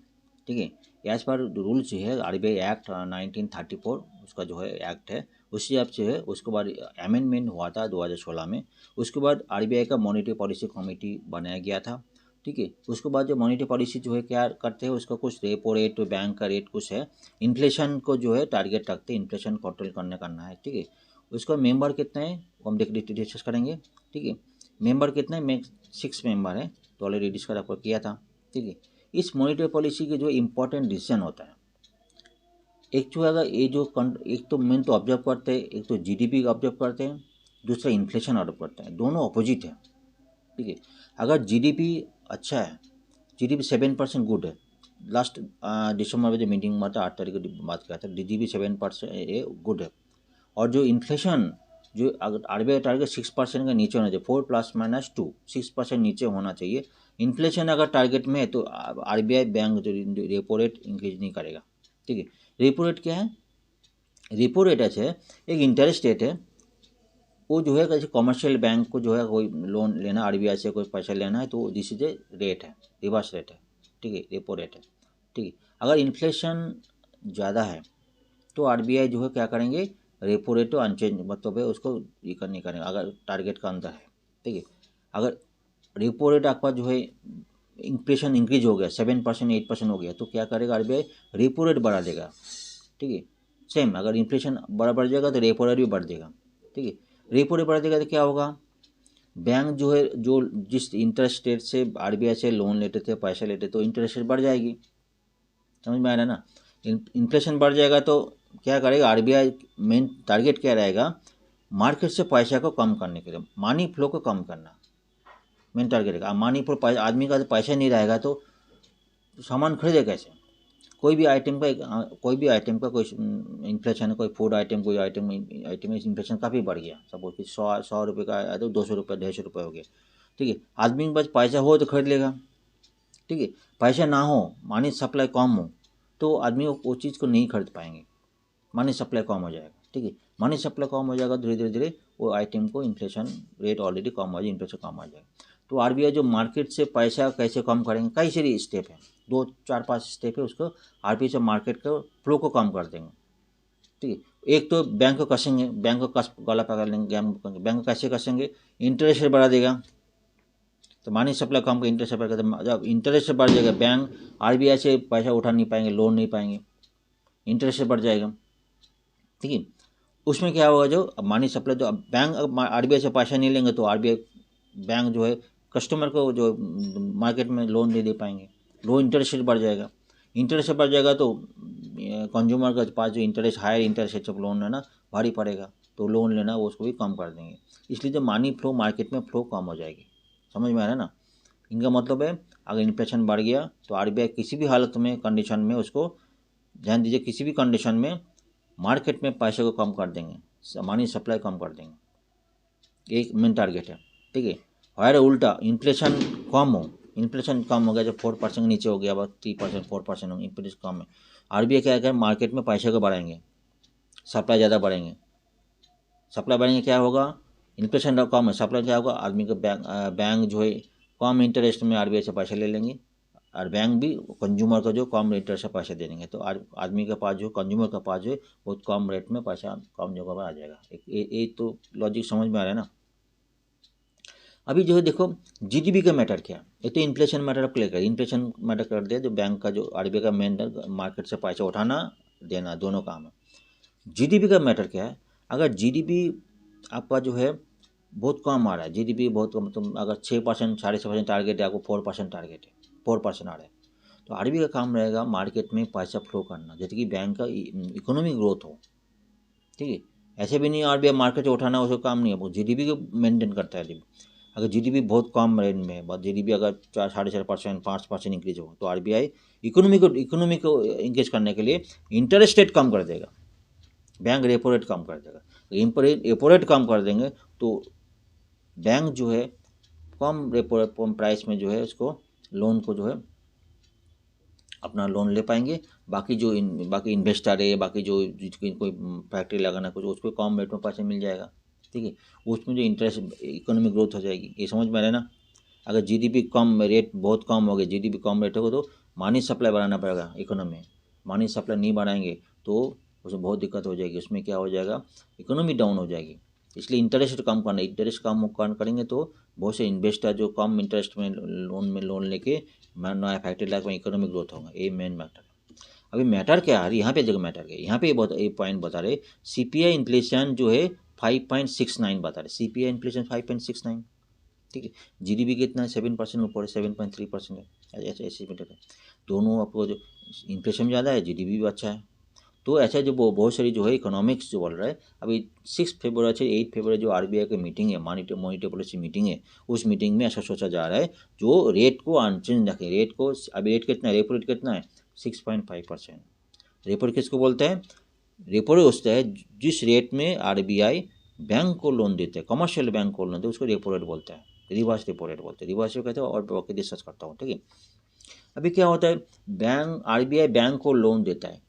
ठीक है। एज पर रूल्स जो है आरबीआई एक्ट 1934 उसका जो है एक्ट है, उसी हिसाब से है। उसके बाद अमेंडमेंट हुआ था 2016 में। उसके बाद आरबीआई का मॉनिटरी पॉलिसी कमेटी बनाया गया था, ठीक है। उसके बाद जो मॉनिटरी पॉलिसी जो है क्या करते हैं, उसका कुछ रेपो रेट तो बैंक का रेट कुछ है, इन्फ्लेशन को जो है टारगेट रखते हैं, इन्फ्लेशन कंट्रोल करना है, ठीक है। उसका मेंबर कितने हैं वो हम डिस्कस करेंगे, ठीक है। मेंबर कितने हैं, 6 मेंबर है, तो ऑलरेडी डिस्कस आपको किया था, ठीक है। इस मॉनिटरी पॉलिसी के जो इम्पोर्टेंट डिसीजन होता है, एक जो अगर ये जो एक तो मेन तो ऑब्जर्व करते हैं, एक तो जीडीपी ऑब्जर्व करते हैं, दूसरा इन्फ्लेशन ऑब्जर्व करते हैं, दोनों अपोजिट है, ठीक है। अगर जीडीपी अच्छा है, जीडीपी 7% गुड है, लास्ट दिसंबर में जो मीटिंग हुआ था 8 तारीख को बात किया था, जीडीपी 7% ये गुड है। और जो इन्फ्लेशन जो अगर आरबीआई टारगेट 6% का नीचे होना चाहिए, 4 ± 2 6% नीचे होना चाहिए। इन्फ्लेशन अगर टारगेट में है तो आरबीआई बैंक जो रेपो रेट इंक्रीज नहीं करेगा, ठीक है। रेपो रेट क्या है, रेपो रेट ऐसे है, एक इंटरेस्ट रेट है, वो जो है कैसे कमर्शियल बैंक को जो है कोई लोन लेना, आरबीआई से कोई पैसा लेना है तो दिस इज ए रेट है, रिवर्स रेट है, ठीक है, रेपो रेट है, ठीक है। अगर इन्फ्लेशन ज़्यादा है तो आरबीआई जो है क्या करेंगे, रेपो रेट तो अनचेंज मतलब है उसको ये नहीं करेंगे अगर टारगेट का अंदर है, ठीक है। अगर रेपो रेट आपका जो है इन्फ्लेशन इंक्रीज हो गया 7% 8% हो गया तो क्या करेगा आरबीआई, रेपो रेट बढ़ा देगा, ठीक है। सेम अगर इन्फ्लेशन बढ़ जाएगा तो रेपो रेट भी बढ़ देगा, ठीक है। रेपो रेट बढ़ देगा तो क्या होगा, बैंक जो है जो जिस इंटरेस्ट रेट से आरबीआई से लोन लेते थे, पैसा लेते तो इंटरेस्ट रेट बढ़ जाएगी, समझ में आ रहा है ना। इन्फ्लेशन बढ़ जाएगा तो क्या करेगा आरबीआई, मेन टारगेट क्या रहेगा, मार्केट से पैसा को कम करने के लिए, मनी फ्लो को कम करना मेन टारगेट रहेगा। मनी फ्लो, आदमी का पैसा नहीं रहेगा तो सामान खरीदे कैसे, कोई भी आइटम का कोई इन्फ्लेशन है, कोई फूड आइटम, कोई आइटम में इन्फ्लेशन काफ़ी बढ़ गया, सपोज कि 100 रुपये का आया तो 200 रुपये 150 रुपये हो गया, ठीक है। आदमी के पास पैसा हो तो खरीद लेगा, ठीक है। पैसा ना हो, मनी सप्लाई कम हो तो आदमी वो चीज़ को नहीं खरीद पाएंगे, मनी सप्लाई कम हो जाएगा, ठीक है। मनी सप्लाई कम हो जाएगा धीरे धीरे वो आइटम को इन्फ्लेशन रेट ऑलरेडी कम हो जाए, इन्फ्लेशन कम हो जाएगा। तो आरबीआई जो मार्केट से पैसा कैसे कम करेंगे, कई सारी स्टेप है, 2 4 5 स्टेप है, उसको आरबीआई से मार्केट का फ्लो को कम कर देंगे, ठीक है। एक तो बैंक को कसेंगे, बैंक को कस गला पकड़ लेंगे, बैंक को कैसे कसेंगे, इंटरेस्ट रेट बढ़ा देगा तो मनी सप्लाई कम का इंटरेस्ट बढ़ गया, जब इंटरेस्ट बढ़ जाएगा बैंक आरबीआई से पैसा उठा नहीं पाएंगे, लोन नहीं पाएंगे, इंटरेस्ट बढ़ जाएगा, ठीक है। उसमें क्या होगा, जो मनी सप्लाई तो बैंक आरबीआई से पैसा नहीं लेंगे तो आरबीआई बैंक जो है कस्टमर को जो मार्केट में लोन नहीं दे पाएंगे, लो इंटरेस्ट रेट बढ़ जाएगा, इंटरेस्ट रेट बढ़ जाएगा तो कंज्यूमर के पास जो इंटरेस्ट हायर इंटरेस्ट रेट से लोन लेना भारी पड़ेगा, तो लोन लेना वो उसको भी कम कर देंगे। इसलिए जो मनी फ्लो मार्केट में फ्लो कम हो जाएगी, समझ में आ रहा है ना। इनका मतलब है अगर इन्फ्लेशन बढ़ गया तो आरबीआई किसी भी हालत में कंडीशन में, उसको ध्यान दीजिए, किसी भी कंडीशन में मार्केट में पैसे को कम कर देंगे, मनी सप्लाई कम कर देंगे, एक मेन टारगेट है, ठीक है। और उल्टा इन्फ्लेशन कम हो गया, जब 4% नीचे हो गया, अब 3% 4% हो, इन्फ्लेशन कम है, आरबीआई क्या करें, मार्केट में पैसे को बढ़ाएंगे, सप्लाई ज़्यादा बढ़ेंगे, सप्लाई बढ़ेंगे क्या होगा, इन्फ्लेशन कम है, सप्लाई क्या होगा, आदमी का बैंक जो है कम इंटरेस्ट में आरबीआई से पैसे ले लेंगे, और बैंक भी कंज्यूमर को जो कम इंटरेस्ट से पैसे दे देंगे, तो आदमी के पास जो कंज्यूमर के पास जो बहुत कम रेट में पैसा कम जगह पर आ जाएगा। ये तो लॉजिक समझ में आ रहा है ना। अभी जो है देखो जीडीपी का मैटर क्या है, ये तो इन्फ्लेशन मैटर प्ले कर, इन्फ्लेशन मैटर कर दिया, जो बैंक का जो आरबीआई का मेन मार्केट से पैसा उठाना देना दोनों काम है। जीडीपी का मैटर क्या है, अगर जीडीपी आपका जो है बहुत कम आ रहा है, जीडीपी बहुत कम, मतलब अगर 6% 6.5% टारगेट है, आपको 4% टारगेट है, 4% आ रहा है, तो आरबीआई का काम रहेगा मार्केट में पैसा फ्लो करना, जैसे कि बैंक का इकोनॉमिक ग्रोथ हो। ठीक है, ऐसे भी नहीं आरबीआई मार्केट से उठाना उसका काम नहीं है, वो जीडीपी को मेंटेन करता है। अगर जीडीपी बहुत कम रेंज में है, जीडीपी अगर 4.5% 5% इंक्रीज हो, तो आरबीआई इकोनॉमी को इंक्रीज करने के लिए इंटरेस्ट रेट कम कर देगा, बैंक रेपो रेट कम कर देगा। रेपो रेट कम कर देंगे तो बैंक जो है कम रेपो प्राइस में जो है उसको लोन को जो है अपना लोन ले पाएंगे। बाकी जो बाकी इन्वेस्टर है, बाकी जो कोई फैक्ट्री लगाना कुछ, उसको कम रेट में पैसे मिल जाएगा। ठीक है, उसमें जो इंटरेस्ट इकोनॉमिक ग्रोथ हो जाएगी। ये समझ में आ रहा है ना। अगर जीडीपी कम रेट बहुत कम हो गई, जीडीपी कम रेट होगा तो मनी सप्लाई बढ़ाना पड़ेगा इकोनॉमी में। मनी सप्लाई नहीं बढ़ाएंगे तो उसमें बहुत दिक्कत हो जाएगी, उसमें क्या हो जाएगा, इकोनॉमी डाउन हो जाएगी। इसलिए इंटरेस्ट कम करना, इंटरेस्ट कम करेंगे तो बहुत से इन्वेस्टर जो कम इंटरेस्ट में लोन लेके नया फैक्ट्री लाइक में इकोनॉमिक ग्रोथ होगा। ये मेन मैटर है। अभी मैटर क्या है यहाँ पे, जगह मैटर क्या है यहाँ पे, ये पॉइंट बता रहे सीपीआई इन्फ्लेशन जो है 5.69 बता रहे, सीपीआई इन्फ्लेशन 5.69। ठीक है, जीडीपी कितना है 7% ऊपर है, 7.3% है, ऐसे एस्टिमेटेड है। दोनों आपको जो इन्फ्लेशन ज़्यादा है, जीडीपी भी अच्छा है। तो ऐसा जो बहुत सारी जो है इकोनॉमिक्स जो बोल रहा है। अभी 6 फरवरी से 8 फरवरी जो आरबीआई की मीटिंग है, मॉनिटरी पॉलिसी मीटिंग है, उस मीटिंग में ऐसा सोचा जा रहा है जो रेट को अनचेंज रखें। रेट को अभी रेट कितना है, रेपो रेट कितना है 6.5%। रेपो रेट किसको बोलते हैं, रेपो रेट होता है जिस रेट में आरबीआई बैंक को लोन देते हैं, कमर्शियल बैंक को लोन देते हैं, उसको रेपो रेट बोलता है, रिवर्स रेपो रेट बोलते हैं। रिवर्स रेपो कहते हैं, और बाकी डिस्कस करता हूँ। ठीक है, अभी क्या होता है, आरबीआई बैंक को लोन देता है,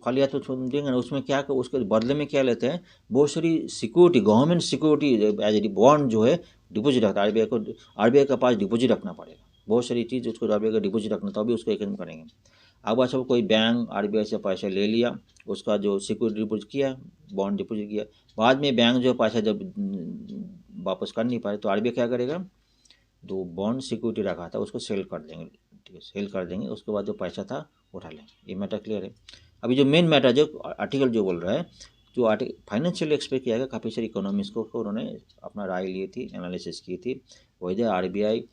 खाली हाथ तो छोड़ देंगे ना, उसमें क्या उसके बदले में क्या लेते हैं, बहुत सारी security, government security as a bond जो है डिपॉजिट रखता है। आरबीआई के पास डिपॉजिट रखना पड़ेगा, बहुत सारी चीज़ उसको आरबीआई का डिपॉजिट रखना, तभी उसको एक करेंगे। अब सब कोई बैंक आरबीआई से पैसा ले लिया, उसका जो सिक्योरिटी डिपॉजिट किया, बॉन्ड डिपॉजिट किया, बाद में बैंक जो पैसा जब वापस कर नहीं पाए तो आरबीआई क्या करेगा, जो बॉन्ड सिक्योरिटी रखा था उसको सेल कर देंगे। ठीक है, सेल कर देंगे, उसके बाद जो पैसा था उठा लेंगे। ये मैटर क्लियर है। अभी जो मेन मैटर जो आर्टिकल जो बोल रहा है, जो फाइनेंशियल एक्सपेक्ट किया गया, काफ़ी सारी इकोनॉमिस्ट को उन्होंने अपना राय ली थी, एनालिसिस की थी। वही आरबीआई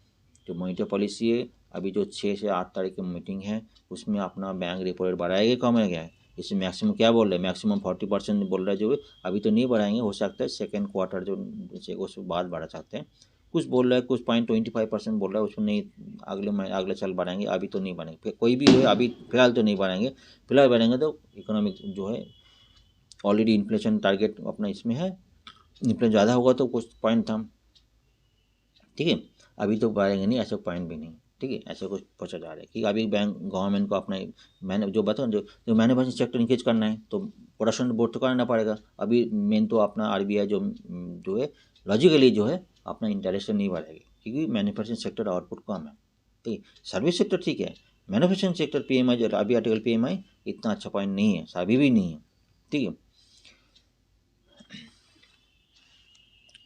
जो मॉनिटरी पॉलिसी है, अभी जो 6 से 8 तारीख की मीटिंग है, उसमें अपना बैंक रेपो रेट बढ़ाएगा, कम है क्या, इसमें मैक्सिमम क्या बोल रहे हैं, मैक्सिमम 40% बोल रहा है। जो अभी तो नहीं बढ़ाएंगे, हो सकता है सेकेंड क्वार्टर जो उस बाद बढ़ा सकते हैं। कुछ बोल रहा है, कुछ 0.25% बोल रहा है, उसमें नहीं, अगले साल बढ़ाएंगे, अभी तो नहीं बढ़ेंगे। कोई भी हो, अभी फिलहाल तो नहीं बढ़ाएंगे। फिलहाल बढ़ेंगे तो इकोनॉमिक जो है ऑलरेडी इन्फ्लेशन टारगेट अपना इसमें है, इन्फ्लेशन ज़्यादा होगा तो कुछ पॉइंट था। ठीक है, अभी तो बढ़ेंगे नहीं, ऐसा पॉइंट भी नहीं। ठीक है, ऐसे कुछ पूछा जा रहा है कि अभी बैंक गवर्नमेंट को अपना मैंने जो बताऊँ, जो मैन्युफैक्चरिंग सेक्टर इंक्रीज करना है तो प्रोडक्शन बोर्ड तो करना पड़ेगा। अभी मेन तो अपना आरबीआई जो है लॉजिकली जो है अपना इंटरेस्ट नहीं बढ़ाएगी, क्योंकि मैन्युफैक्चरिंग सेक्टर आउटपुट कम है। ठीक है, सर्विस सेक्टर ठीक है, मैन्युफैक्चरिंग सेक्टर पीएमआई जो अभी आर्टिकल पीएमआई इतना अच्छा पॉइंट नहीं है, अभी भी नहीं है। ठीक है,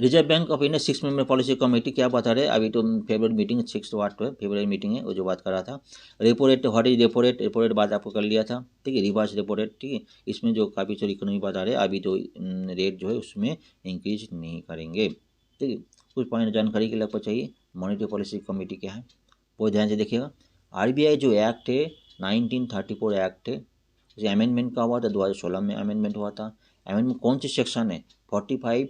reserve bank of India 6 member policy committee क्या बता रहे हैं, अभी तो February meeting 6 to 8 February meeting है, वो जो बात कर रहा था। Repo rate, what is repo rate, repo rate बात आपको कर लिया था। ठीक है, रिवर्स रेपो रेट। ठीक है, इसमें जो काफ़ी सारी इकोनॉमी बता रहे हैं, अभी जो रेट जो है उसमें इंक्रीज नहीं करेंगे। ठीक है, कुछ पॉइंट जानकारी के लिए आपको चाहिए, मॉनिटरी पॉलिसी कमेटी क्या है वो ध्यान से देखिएगा। आरबीआई जो एक्ट है 1934 एक्ट है, उसे अमेंडमेंट का हुआ था, 2016 में अमेंडमेंट हुआ था। अमेंडमेंट कौन सी सेक्शन है, 45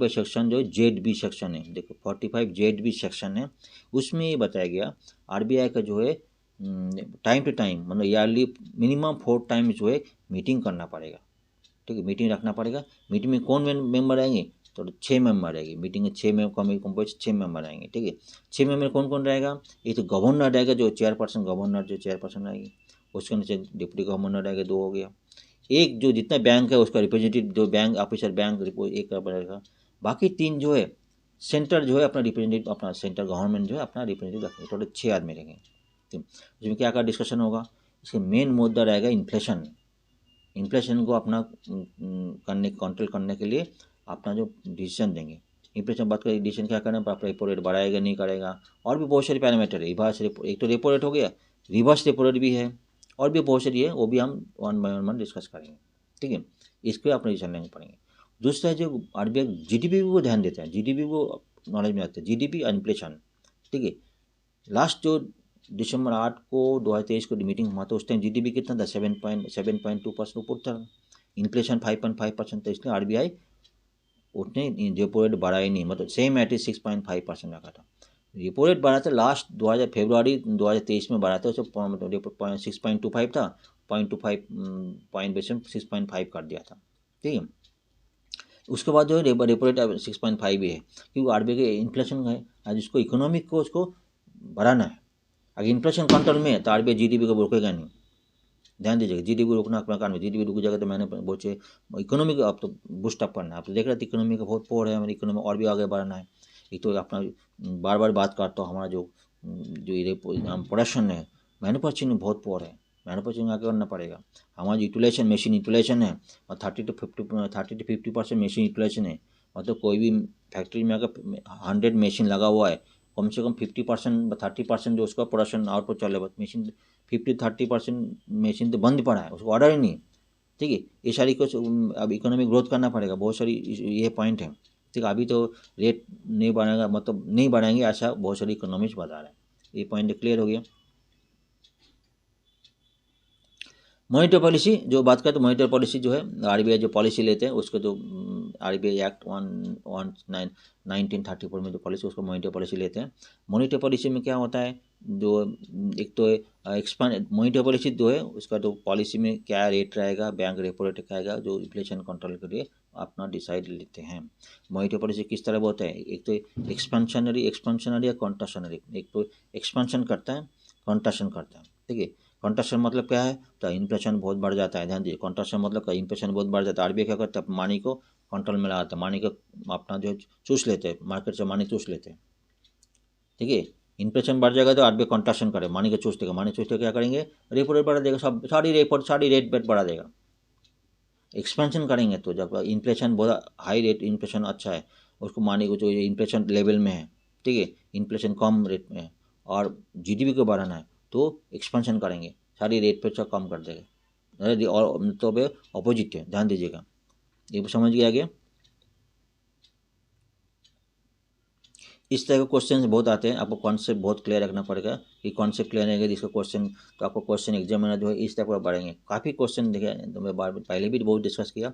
सेक्शन जो जेड बी सेक्शन है, देखो 45 जेड बी सेक्शन है, उसमें ये बताया गया आरबीआई का जो है टाइम टू टाइम, मतलब ईयरली मिनिमम 4 टाइम जो है मीटिंग करना पड़ेगा। ठीक है, मीटिंग रखना पड़ेगा। मीटिंग में कौन मेंबर आएंगे, तो 6 मेंबर आएंगे मीटिंग में, 6 कंपोज 6 मेंबर आएंगे। ठीक है, 6 मेंबर कौन कौन रहेगा, एक तो गवर्नर रहेगा जो चेयरपर्सन, गवर्नर जो चेयरपर्सन आएगी, उसके नीचे डिप्टी गवर्नर रहेगा, 2 हो गया। एक जो जितना बैंक है उसका रिप्रेजेंटेटिव, जो बैंक ऑफिसर बैंक रिपोर्ट एक रहेगा। बाकी 3 जो है सेंटर जो है अपना रिप्रेजेंटेटिव, अपना सेंटर गवर्नमेंट जो है अपना रिप्रेजेंटेटिव रखेंगे, टोटल 6 आदमी रहेंगे। ठीक, इसमें क्या क्या डिस्कशन होगा, इसके मेन मुद्दा रहेगा इन्फ्लेशन। इन्फ्लेशन को अपना करने कंट्रोल करने के लिए अपना जो डिसीजन देंगे। इन्फ्लेशन बात करें, डिसीजन क्या करना है, आप रेपो रेट बढ़ाएगा नहीं करेगा, और भी बहुत सारे पैरामीटर है। रिवर्स रेपो, एक तो रेपो रेट हो गया, रिवर्स रेपो रेट भी है, और भी बहुत सारी है, वो भी हम वन बाय वन डिस्कस करेंगे। ठीक है, इस पर अपने डिसीजन लेने पड़ेंगे। दूसरा है जो आरबीआई जीडीपी को ध्यान देते हैं, जीडीपी को नॉलेज में रखते हैं, जीडीपी और इन्फ्लेशन। ठीक है, लास्ट जो दिसंबर 8 को 2023 को मीटिंग हुआ था, उस टाइम जीडीपी कितना था, 7.2% ऊपर था, इन्फ्लेशन 5.5% था, इसलिए आरबीआई उतने रेपो रेट बढ़ा ही नहीं, मतलब सेम एट 6.5% रखा था। रेपो रेट बढ़ा था लास्ट 2000 फरवरी 2023 में बढ़ा था, उसे मतलब 6.25 था, 0.25 पॉइंट बेस 6.5 कर दिया था। ठीक है, उसके बाद जो है रेपो रेट 6.5 भी है, क्योंकि आरबीआई के इन्फ्लेशन है, आज उसको इकोनॉमिक को उसको बढ़ाना है। अगर इन्फ्लेशन कंट्रोल में है तो आरबीआई जीडीपी को रोकेगा नहीं, ध्यान दीजिएगा। जीडीपी रोकना अपना काम है, जीडीपी रुक जाएगा तो मैंने बहुत इकोनॉमी को आप तो बूस्ट अप करना है। आप तो देख रहे थे इकोनॉमी का बहुत पोर है, हमारी इकोनॉमी और भी आगे बढ़ना है। एक तो अपना बार बार बात करता हूँ, हमारा जो प्रोडक्शन है, मैन्युफैक्चरिंग बहुत पोर है, मैन्युफैक्चरिंग आगे करना पड़ेगा। हमारा यूटिलाइजेशन, मशीन यूटिलाइजेशन है और 30 to 50% मशीन यूटिलाइजेशन है। मतलब कोई भी फैक्ट्री में अगर 100 मशीन लगा हुआ है, कम से कम 50% 30% जो उसका प्रोडक्शन आउटपुट चल रहा है, मशीन 50-30% मशीन तो बंद पड़ा है, उसको ऑर्डर ही नहीं। ठीक है, ये सारी कुछ अब इकोनॉमिक ग्रोथ करना पड़ेगा, बहुत सारी ये पॉइंट है। ठीक है, अभी तो रेट नहीं बढ़ेगा, मतलब नहीं बढ़ाएंगे, ऐसा बहुत सारी इकोनॉमिक्स बता रहा है। ये पॉइंट क्लियर हो गया। मॉनिटरी पॉलिसी जो बात करें तो मॉनिटरी पॉलिसी जो है आरबीआई जो पॉलिसी लेते हैं उसको, जो आरबीआई एक्ट 1934 में जो पॉलिसी, उसको मॉनिटरी पॉलिसी लेते हैं। मॉनिटरी पॉलिसी में क्या होता है, जो एक तो एक्सपांड मॉनिटरी पॉलिसी जो है उसका जो पॉलिसी में क्या रेट रहेगा, बैंक रेपो रेट क्या आएगा, जो इन्फ्लेशन कंट्रोल के लिए अपना डिसाइड लेते हैं। मॉनिटरी पॉलिसी किस तरह होता है, एक तो एक्सपेंशनरी या कॉन्ट्राक्शनरी। एक तो एक्सपेंशन करता है, कॉन्ट्राक्शन करता है। ठीक है, कॉन्ट्राक्शन मतलब क्या है, तो इन्फ्लेशन बहुत बढ़ जाता है, ध्यान दीजिए। कॉन्ट्राक्शन मतलब इन्फ्लेशन बहुत बढ़ जाता है, आरबीआई क्या करता है, मनी को कंट्रोल में लगाता है, मनी को अपना जो चूस लेते हैं, मार्केट से मनी चूस लेते हैं। ठीक है, इन्फ्लेशन बढ़ जाएगा तो आरबीआई कॉन्ट्राक्शन करे, मनी को चूस देगा, मनी चूस देगा क्या करेंगे, रेपो रेट बढ़ा देगा, सब सारी रेट बढ़ा देगा। एक्सपेंशन करेंगे तो जब इन्फ्लेशन बहुत हाई रेट, इन्फ्लेशन अच्छा है, उसको मनी को जो इन्फ्लेशन लेवल में है, ठीक है, इन्फ्लेशन कम रेट में है और जीडीपी को बढ़ाना है, तो एक्सपेंशन करेंगे, सारी रेट पे सब कम कर देगा। और मतलब अपोजिट है, ध्यान दीजिएगा। ये समझ गया आगे। इस तरह के क्वेश्चन बहुत आते हैं, आपको कॉन्सेप्ट बहुत क्लियर रखना पड़ेगा कि कॉन्सेप्ट क्लियर रहेगा जिसका क्वेश्चन, तो आपको क्वेश्चन एग्जामिनर जो है इस तरह पर बढ़ेंगे। काफ़ी क्वेश्चन देखे तो मैं बार पहले भी बहुत डिस्कस किया,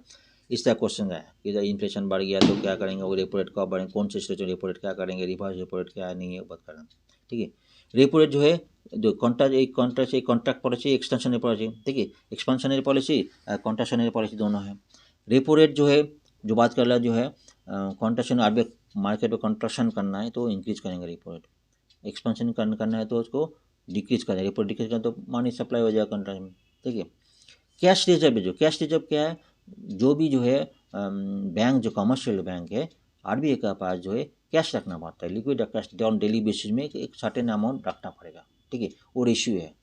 इस तरह क्वेश्चन है कि जब इन्फ्लेशन बढ़ गया तो क्या करेंगे, वो रेपो रेट कब बढ़ेंगे, कौन से सिचुएशन रेपो रेट क्या करेंगे, रिवर्स रेपो रेट क्या नहीं है, बात करना। ठीक है, रेपो रेट जो है जो कॉन्ट्रैक्ट पॉलिसी, एक्सटेंशनरी पॉलिसी। ठीक है, एक्सपेंशनरी पॉलिसी, कॉन्ट्रैक्शनरी पॉलिसी दोनों है। रेपो रेट जो है, जो बात कर रहा है जो है कॉन्ट्रैक्शन, आरबीआई मार्केट में कंट्रैक्शन करना है तो इंक्रीज करेंगे रेपो रेट, एक्सपेंशन करना है तो उसको डिक्रीज करेंगे, रेपो डिक्रीज करें तो मनी सप्लाई हो जाएगा कंट्रैक्ट में। ठीक है, कैश रिजर्व है, जो कैश रिजर्व क्या है, जो भी जो है बैंक, जो कमर्शियल बैंक है, आरबीआई के पास जो है कैश रखना पड़ता है, liquid cash on daily basis में एक सर्टेन अमाउंट रखना पड़ेगा। ठीक है, वो रेशियो है।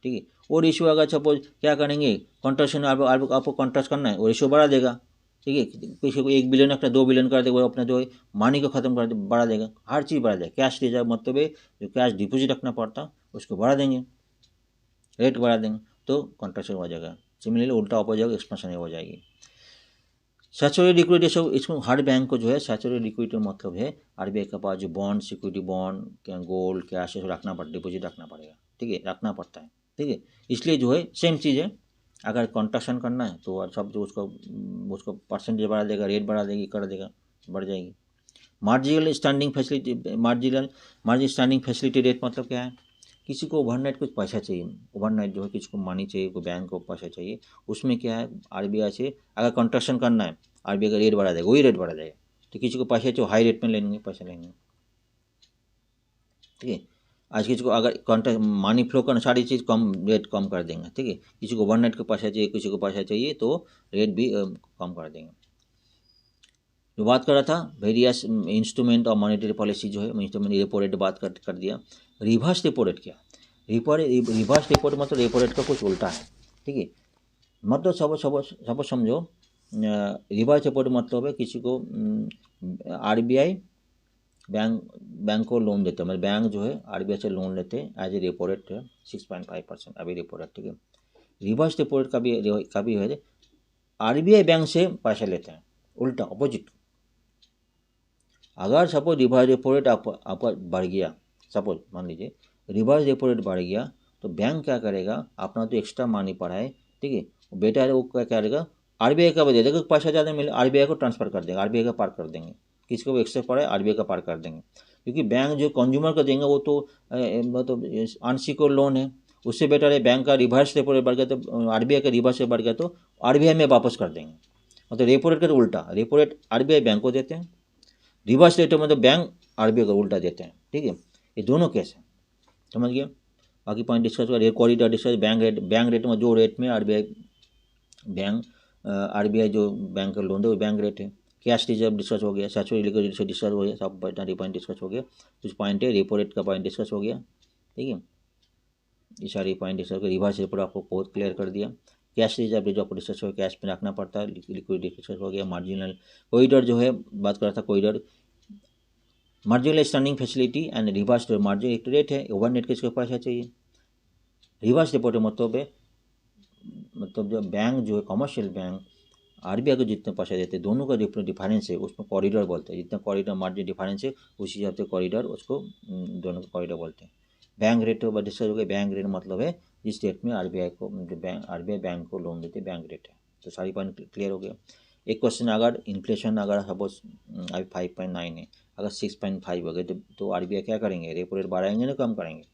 ठीक है, वो रेशियो अगर सपोज क्या करेंगे, कॉन्ट्रैक्शन आपको कॉन्ट्रैक्ट करना है, वो रेशियो बढ़ा देगा। ठीक है, किसी को 1 बिलियन रखना 2 बिलियन कर देगा, वो अपना जो है मनी को ख़त्म कर दे, बढ़ा देगा, हर चीज़ बढ़ा देगा। कैश रिजर्व मतलब है जो कैश डिपोजिट रखना पड़ता उसको बढ़ा देंगे, रेट बढ़ा देंगे तो कॉन्ट्रैक्शन हो जाएगा। सिमिलरली उल्टा हो जाएगा, एक्सपेंशन हो जाएगी। सैचुरेटेड लिक्विडिटी, सब इसको हर बैंक को जो है सैचुरेटेड लिक्विडिटी मतलब है आरबीआई के पास जो बॉन्ड, सिक्योरिटी बॉन्ड, क्या गोल्ड, कैश रखना पड़ता, डिपोजिट रखना पड़ेगा। ठीक है, रखना पड़ता है। ठीक है, इसलिए जो है सेम चीज़ है, अगर कॉन्ट्रैक्शन करना है तो सब जो उसको परसेंटेज बढ़ा देगा, रेट बढ़ा देगी, कर देगा, बढ़ जाएगी। Marginal standing facility, margin standing facility rate मतलब क्या है, किसी को ओवरनाइट कुछ पैसा चाहिए, ओवरनाइट जो है किसी को मनी चाहिए, कोई बैंक को पैसा चाहिए, उसमें क्या है आरबीआई से अगर कॉन्ट्रैक्शन करना है, आरबीआई का रेट बढ़ा देगा, वही रेट बढ़ा देगा। तो किसी को पैसा चाहिए हाई रेट में लेंगे, पैसा लेंगे। ठीक है, आज किसी को अगर कॉन्ट्रैक्ट मनी फ्लो करना, सारी चीज़ कम, रेट कम कर देंगे। ठीक है, किसी को ओवरनाइट का पैसा चाहिए, किसी को पैसा चाहिए तो रेट भी कम कर देंगे। जो बात कर रहा था वेरियस इंस्ट्रूमेंट और मॉनेटरी पॉलिसी जो है इंस्ट्रूमेंट रेपो रेट बात कर दिया। रिवर्स रेपो रेट क्या? रिवर्स रेपो रेट मतलब रेपो रेट का कुछ उल्टा है, ठीक है। मतलब सब समझो, रिवर्स रेपो रेट मतलब है किसी को आरबीआई बैंक को लोन देते हैं, मतलब बैंक जो है आरबीआई से लोन लेते हैं एज ए रेपो रेट 6.5% अभी रेपो रेट, ठीक है। रिवर्स रेपो रेट का भी है, आरबीआई बैंक से पैसा लेते हैं, उल्टा अपोजिट। अगर सपोज रिवर्स रेपो रेट आपका बढ़ गया, सपोज मान लीजिए रिवर्स रेपो रेट बढ़ गया, तो बैंक क्या करेगा, अपना तो एक्स्ट्रा मनी पड़ा है, ठीक है, बेटा है वो क्या करेगा, आरबीआई का दे देगा, पैसा ज़्यादा मिले आरबीआई को ट्रांसफर कर देंगे, आरबीआई का पार कर देंगे, किसको भी एक्स्ट्रा पड़ा है आरबीआई का पार कर देंगे। क्योंकि बैंक जो कंज्यूमर को देंगे वो तो मतलब अनसिक्योर लोन है, उससे बेटर है बैंक का रिवर्स रेपो रेट बढ़ गया तो आरबीआई का रिवर्स रेट बढ़ गया तो आरबीआई में वापस कर देंगे। मतलब रेपो रेट का तो उल्टा, रेपो रेट आरबीआई बैंक को देते हैं, रिवर्स रेट मतलब बैंक आरबीआई का उल्टा देते हैं, ठीक है। ये दोनों केस है, समझ गया। बाकी पॉइंट डिस्कस कर, कॉरिडोर डिस्कस, बैंक रेट में जो रेट में आरबीआई जो बैंक का लोन दे वो बैंक रेट है। कैश रिजर्व डिस्कस हो गया, स्टैट्यूटरी लिक्विडिटी डिस्कस हो गया, सब पॉइंट डिस्कस हो गया। कुछ पॉइंट है, रेपो रेट का पॉइंट डिस्कस हो गया, ठीक है। ये सारे पॉइंट डिस्कस कर, रिवर्स रेपो आपको बहुत क्लियर कर दिया। कैश रिजर्व जो आपको डिस्कस हो गया, कैश में रखना पड़ता है, लिक्विडिटी डिस्कस हो गया। मार्जिनल कॉरिडोर जो है बात कर रहा था, corridor marginal standing facility and reverse margin एक रेट है, ओवरनेट किसके पास है चाहिए। रिवर्स डिपॉजिट मतलब जो बैंक जो है कमर्शियल बैंक आरबीआई को जितने पैसे देते हैं दोनों का डिफरेंस है, उसमें कॉरिडोर बोलते हैं। जितना कॉरिडोर मार्जिन डिफरेंस है उसी हिसाब से कॉरिडोर, उसको दोनों को कॉरिडोर बोलते हैं। बैंक रेट डिस्कस हो गया, बैंक रेट मतलब है जिस रेट में आरबीआई बैंक को लोन देते बैंक रेट है। तो सारी पॉइंट क्लियर हो गया। एक क्वेश्चन, अगर इन्फ्लेशन अगर सपोज अभी 5.9 है, अगर 6.5 हो गए तो आरबीआई क्या करेंगे, रेपो रेट बढ़ाएंगे ना कम करेंगे।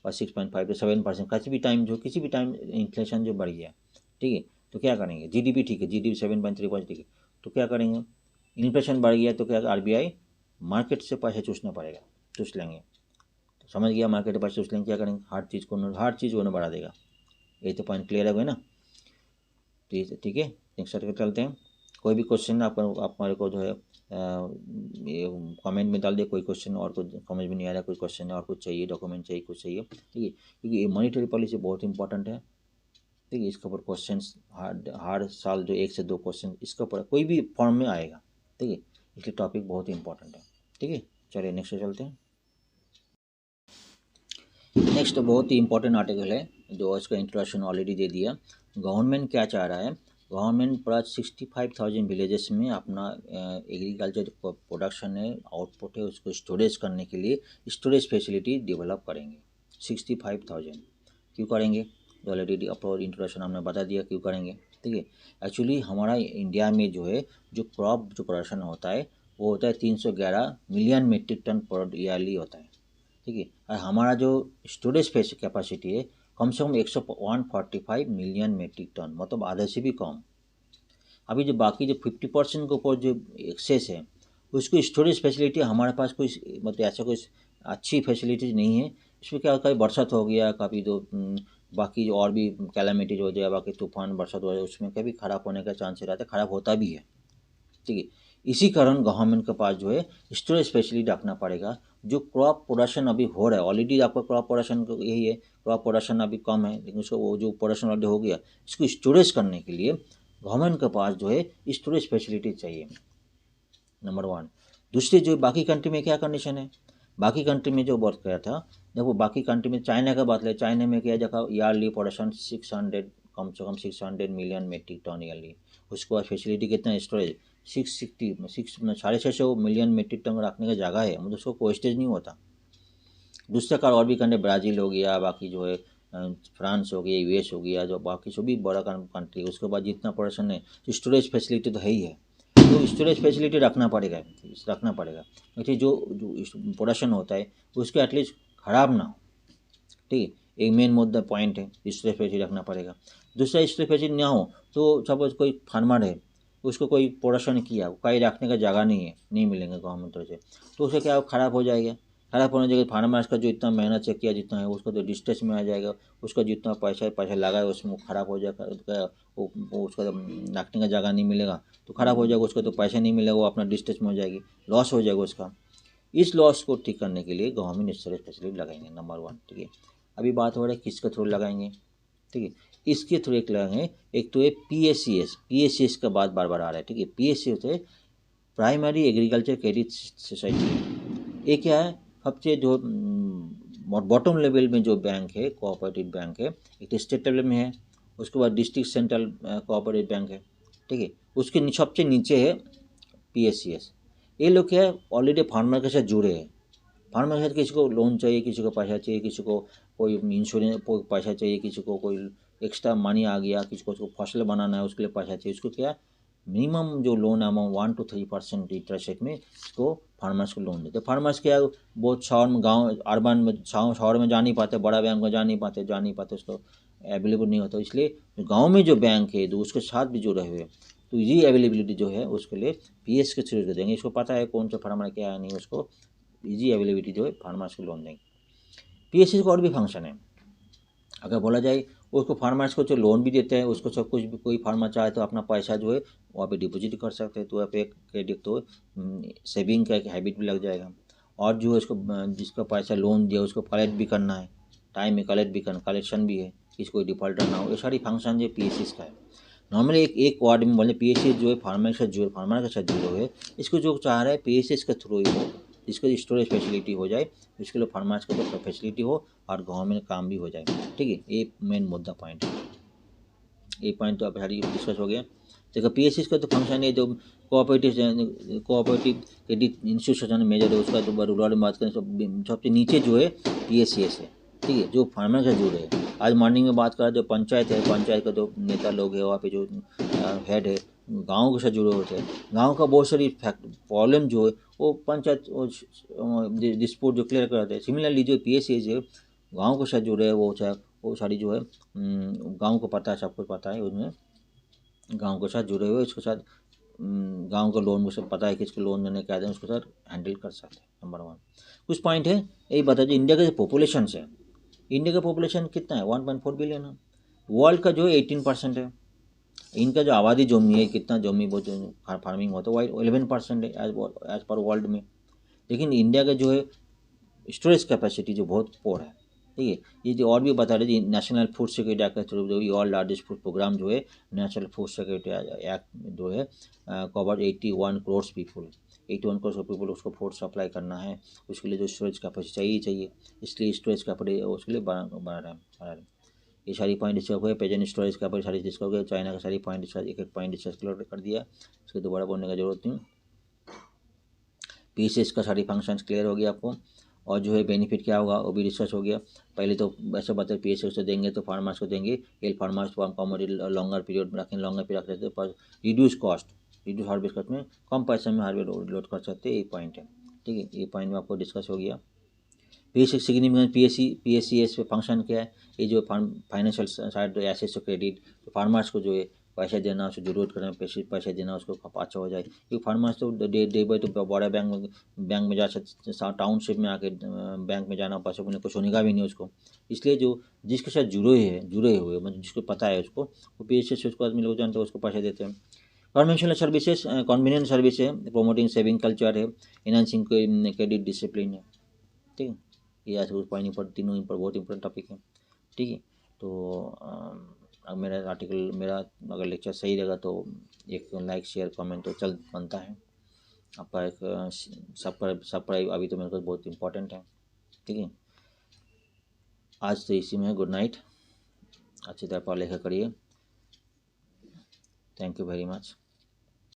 और 6.5 to 7% किसी भी टाइम इन्फ्लेशन जो बढ़ गया, ठीक है, तो क्या करेंगे, जीडीपी ठीक है, जीडीपी 7.3% ठीक है, तो क्या करेंगे, इन्फ्लेशन बढ़ गया तो क्या आरबीआई मार्केट से पैसे चूसना पड़ेगा, चूस लेंगे। तो समझ गया, मार्केट से पैसे चूस लेंगे, क्या करेंगे, हर चीज़ को उन्हें बढ़ा देगा। यही तो पॉइंट क्लियर है गए ना। ठीक है, नेक्स्ट सर्कल चलते हैं। कोई भी क्वेश्चन आप हमारे को जो है कमेंट में डाल दे, कोई क्वेश्चन और कुछ समझ में नहीं आ रहा, कोई क्वेश्चन और कुछ चाहिए, डॉक्यूमेंट चाहिए, कुछ चाहिए, ठीक है, क्योंकि ये मॉनिटरी पॉलिसी बहुत इंपॉर्टेंट है, ठीक है। इसके ऊपर क्वेश्चन हर साल जो 1 से 2 क्वेश्चन इसके ऊपर कोई भी फॉर्म में आएगा, ठीक है, इसलिए टॉपिक बहुत इंपॉर्टेंट है, ठीक है। चलिए नेक्स्ट चलते हैं। नेक्स्ट बहुत ही इंपॉर्टेंट आर्टिकल है जो इसका इंट्रोडक्शन ऑलरेडी दे दिया। गवर्नमेंट क्या चाह रहा है, गवर्नमेंट पूरा 65,000 विलेजेस में अपना एग्रीकल्चर प्रोडक्शन है, आउटपुट है, उसको स्टोरेज करने के लिए स्टोरेज फैसिलिटी डेवलप करेंगे। 65,000 क्यों करेंगे, ऑलरेडी अपना इंट्रोडक्शन हमने बता दिया क्यों करेंगे, ठीक है। एक्चुअली हमारा इंडिया में जो है जो क्रॉप जो प्रोडक्शन होता है वो होता है 311 मिलियन मीट्रिक टन पर ईयरली होता है, ठीक है। और हमारा जो स्टोरेज कैपेसिटी है कम से कम 145 मिलियन मेट्रिक टन, मतलब आधे से भी कम। अभी जो बाकी जो 50% के ऊपर जो एक्सेस है उसको स्टोरेज फैसिलिटी हमारे पास कोई मतलब ऐसा कोई अच्छी फैसिलिटीज नहीं है। इसमें क्या कभी बरसात हो गया, कभी तो बाकी जो और भी कैलामिटीज हो जाए, बाकी तूफान बरसात हो जाए, उसमें कभी ख़राब होने का चांस रहता है, ख़राब होता भी है, ठीक है। इसी कारण गवर्नमेंट के पास जो है स्टोरेज फैसिलिटी रखना पड़ेगा। जो क्रॉप प्रोडक्शन अभी हो रहा है ऑलरेडी, आपका क्रॉप प्रोडक्शन यही है, क्रॉप प्रोडक्शन अभी कम है लेकिन उसको वो जो प्रोडक्शन ऑलरेडी हो गया इसको स्टोरेज करने के लिए गवर्नमेंट के पास जो है स्टोरेज फैसिलिटी चाहिए, नंबर 1। दूसरी जो बाकी कंट्री में क्या कंडीशन है, बाकी कंट्री में जो बात किया था, जब वो बाकी कंट्री में चाइना का बात ले, चाइना में क्या जगह ईयरली प्रोडक्शन 600 कम से कम 600 मिलियन मेट्रिक टन ईयरली, उसके बाद फैसिलिटी कितना स्टोरेज 660 मिलियन मेट्रिक टन रखने का जगह है, मतलब उसको वेस्टेज नहीं होता। दूसरा कार और भी कंट्री ब्राज़ील हो गया, बाकी जो है फ्रांस हो गया, यूएस हो गया, जो बाकी सभी बड़ा कंट्री, उसके बाद जितना प्रोडक्शन है स्टोरेज फैसिलिटी तो है ही है, तो स्टोरेज फैसिलिटी रखना पड़ेगा क्योंकि जो प्रोडक्शन होता है उसको एटलीस्ट ख़राब ना हो, ठीक है। एक मेन मुद्दा पॉइंट है, स्टोरेज फैसिलिटी रखना पड़ेगा। दूसरा स्टोरेज फैसिलिटी ना हो तो सपोज कोई फार्मर है उसको कोई प्रोडक्शन किया, कहीं रखने का जगह नहीं है, नहीं मिलेंगे गवर्नमेंट तरफ से, तो उसे क्या ख़राब हो जाएगा, खराब होने की जगह फार्मर्स का जो इतना मेहनत से किया जितना है उसका तो डिस्ट्रेस में आ जाएगा, उसका जितना पैसा लगा है उसमें वो खराब हो जाएगा, वो उसका तो रखने का जगह नहीं मिलेगा तो खराब हो जाएगा, उसका तो पैसा नहीं मिलेगा, वो अपना डिस्ट्रेस में हो जाएगी, लॉस हो जाएगा उसका। इस लॉस को ठीक करने के लिए गवर्नमेंट स्टोरेज फैसिलिटी लगाएंगे, नंबर 1। ठीक है, अभी बात हो रहा है किसके थ्रू लगाएंगे। ठीक है, इसके थ्रू एक लगाएंगे, एक तो है PACS का बात बार बार आ रहा है। ठीक है, PACS होते हैं प्राइमरी एग्रीकल्चर क्रेडिट सोसाइटी। ये क्या है, सबसे जो बॉटम लेवल में जो बैंक है कोऑपरेटिव बैंक है, एक तो स्टेट लेवल में है, उसके बाद डिस्ट्रिक्ट सेंट्रल कोऑपरेटिव बैंक है। ठीक है, उसके सबसे नीचे है PACS। ये लोग क्या है, ऑलरेडी फार्मर के साथ जुड़े हैं। फार्मर के साथ किसी को लोन चाहिए, किसी को पैसा चाहिए, किसी को कोई इंश्योरेंस कोई पैसा चाहिए, किसी को कोई एक्स्ट्रा मनी आ गया, किसी को उसको फसल बनाना है उसके लिए पैसा चाहिए, उसको क्या मिनिमम जो loan amount 1 to 3% interest rate में इसको फार्मर्स को लोन देते। फार्मर्स क्या बहुत शहर में, गाँव अर्बन में, शहर में जा नहीं पाते, बड़ा बैंक में जा नहीं पाते, उसको अवेलेबल नहीं होता, इसलिए गाँव में जो बैंक है तो उसके साथ भी जुड़े हुए, तो ये अवेलेबिलिटी जो है उसके लिए PS के थ्रू देंगे। इसको पता है कौन सा फार्मर क्या है नहीं, उसको ईजी अवेलेबिलिटी जो है फार्मर्स को लोन देंगे। PSS का और भी फंक्शन है, अगर बोला जाए उसको फार्मर्स को जो लोन भी देते हैं, उसको सब कुछ भी, कोई फार्मर चाहे तो अपना पैसा जो है वहाँ पे डिपॉजिट कर सकते हैं, तो वहाँ पे एक क्रेडिट तो सेविंग का एक हैबिट भी लग जाएगा। और जो है उसको जिसका पैसा लोन दिया उसको कलेक्ट भी करना है, टाइम में कलेक्ट भी करना, कलेक्शन भी है, किसी कोई डिफॉल्टर ना हो, ये सारी फंक्शन जो PSS का है। नॉर्मली एक वार्ड में बोले PSS जो है फार्मर के साथ जुड़े हुए, इसको जो चाह रहा है PSS के थ्रू ही हो, इसको स्टोरेज फैसिलिटी हो जाए, इसके लिए फार्मर्स को तो फैसिलिटी हो और गवर्नमेंट काम भी हो जाए। ठीक है, ये मेन मुद्दा पॉइंट है। ये पॉइंट तो अब सारी डिस्कस हो गया। देखो PSS का तो फंक्शन है, जो कोऑपरेटिव क्रेडिट इंस्टीट्यूशन मेजर है, उसका तो रूरल में बात करें सबसे नीचे जो है PACS है। ठीक है, जो फार्मर से जुड़े हैं। आज मॉर्निंग में बात करा जो पंचायत है, पंचायत का जो नेता लोग है वहाँ पे जो हेड है, गाँव के साथ जुड़े होते हैं, गाँव का बहुत सारी प्रॉब्लम जो है वो पंचायत डिस्प्यूट जो क्लियर कराते हैं। सिमिलरली जो PACS है गाँव के साथ जुड़े है, वो सारी जो है गाँव को पता है, सब कुछ पता है, उसमें गाँव के साथ जुड़े हुए, इसके साथ गाँव का लोन को सब पता है, किसको लोन देने क्या दें, उसके साथ हैंडल कर सकते हैं। नंबर 1 कुछ पॉइंट है, यही बता दीजिए। इंडिया का जो पॉपुलेशन है, इंडिया का पॉपुलेशन कितना है, 1.4 बिलियन है। वर्ल्ड का जो है 18% है। इनका जो आबादी जमी है, कितना जमी वो जो फार्मिंग होता है वो 11% है एज पर वर्ल्ड में। लेकिन इंडिया का जो है स्टोरेज कैपेसिटी जो बहुत पोर है। ठीक है, ये जो और भी बता रहे थे नेशनल फूड सिक्योरिटी एक्ट के थ्रू जो ऑल लार्जेस्ट फूड प्रोग्राम जो है नेशनल फूड सिक्योरिटी एक्ट जो है cover 81 crore people, 81 crore people उसको फूड सप्लाई करना है, उसके लिए जो स्टोरेज कैपेसिटी चाहिए, इसलिए स्टोरेज कैपेसिटी उसके लिए बना रहे हैं। ये सारी पॉइंट डिस्कस हुए, प्रेजेंट स्टोरेज कैपेसिटी सारी डिस्कस हो गया, चाइना का सारी पॉइंट डिस्कस एक पॉइंट डिस्कस कर दिया, इसको दोबारा बोलने का जरूरत नहीं। PSS का सारी फंक्शंस क्लियर हो गया आपको, और जो है बेनिफिट क्या होगा वो भी डिस्कस हो गया। पहले तो ऐसा बताए PSS से देंगे तो फार्मर्स को देंगे, हेल्प फार्मर्स को हम कमोडिटी लॉन्गर पीरियड में रखें, लॉन्गर पीरियड रखते पर reduce cost, reduce harvest cost में कम पैसे में हार्वेस्ट लोड कर सकते हैं, ये पॉइंट है। ठीक है, ये पॉइंट में आपको डिस्कस हो गया। बेसिक सिग्निफिकेंस PACS पे फंक्शन क्या है, ये जो फाइनेंशियल साइड जो एसेट्स तो क्रेडिट, तो फार्मर्स को जो है पैसा देना, उसको जरूरत करना पैसा देना उसको अच्छा हो जाए, क्योंकि फार्मर्स तो डे बाई तो बड़ा बैंक में जा सकते, टाउनशिप में आके बैंक में जाना पॉसिबल कुछ होने का भी नहीं उसको, इसलिए जो जिसके साथ जुड़े हुए मतलब जिसको पता है उसको वो PSS उसको आदमी लोग जानते हैं, उसको पैसा देते हैं। कन्वेंशनल सर्विसेज कन्वीनियंट सर्विस है, प्रमोटिंग सेविंग कल्चर है, इनहांसिंग क्रेडिट डिसिप्लिन है। ठीक है, ये आज उस पॉइंट पर तीनों पर बहुत इंपॉर्टेंट टॉपिक है। ठीक है, तो अब मेरा आर्टिकल मेरा अगर लेक्चर सही रहेगा तो एक लाइक शेयर कमेंट तो चल बनता है आपका, एक सब्सक्राइब अभी तो मेरे को बहुत इंपॉर्टेंट है। ठीक है, आज तो इसी में गुड नाइट, अच्छी तरह पढ़ा लिखा करिए। Thank you very much.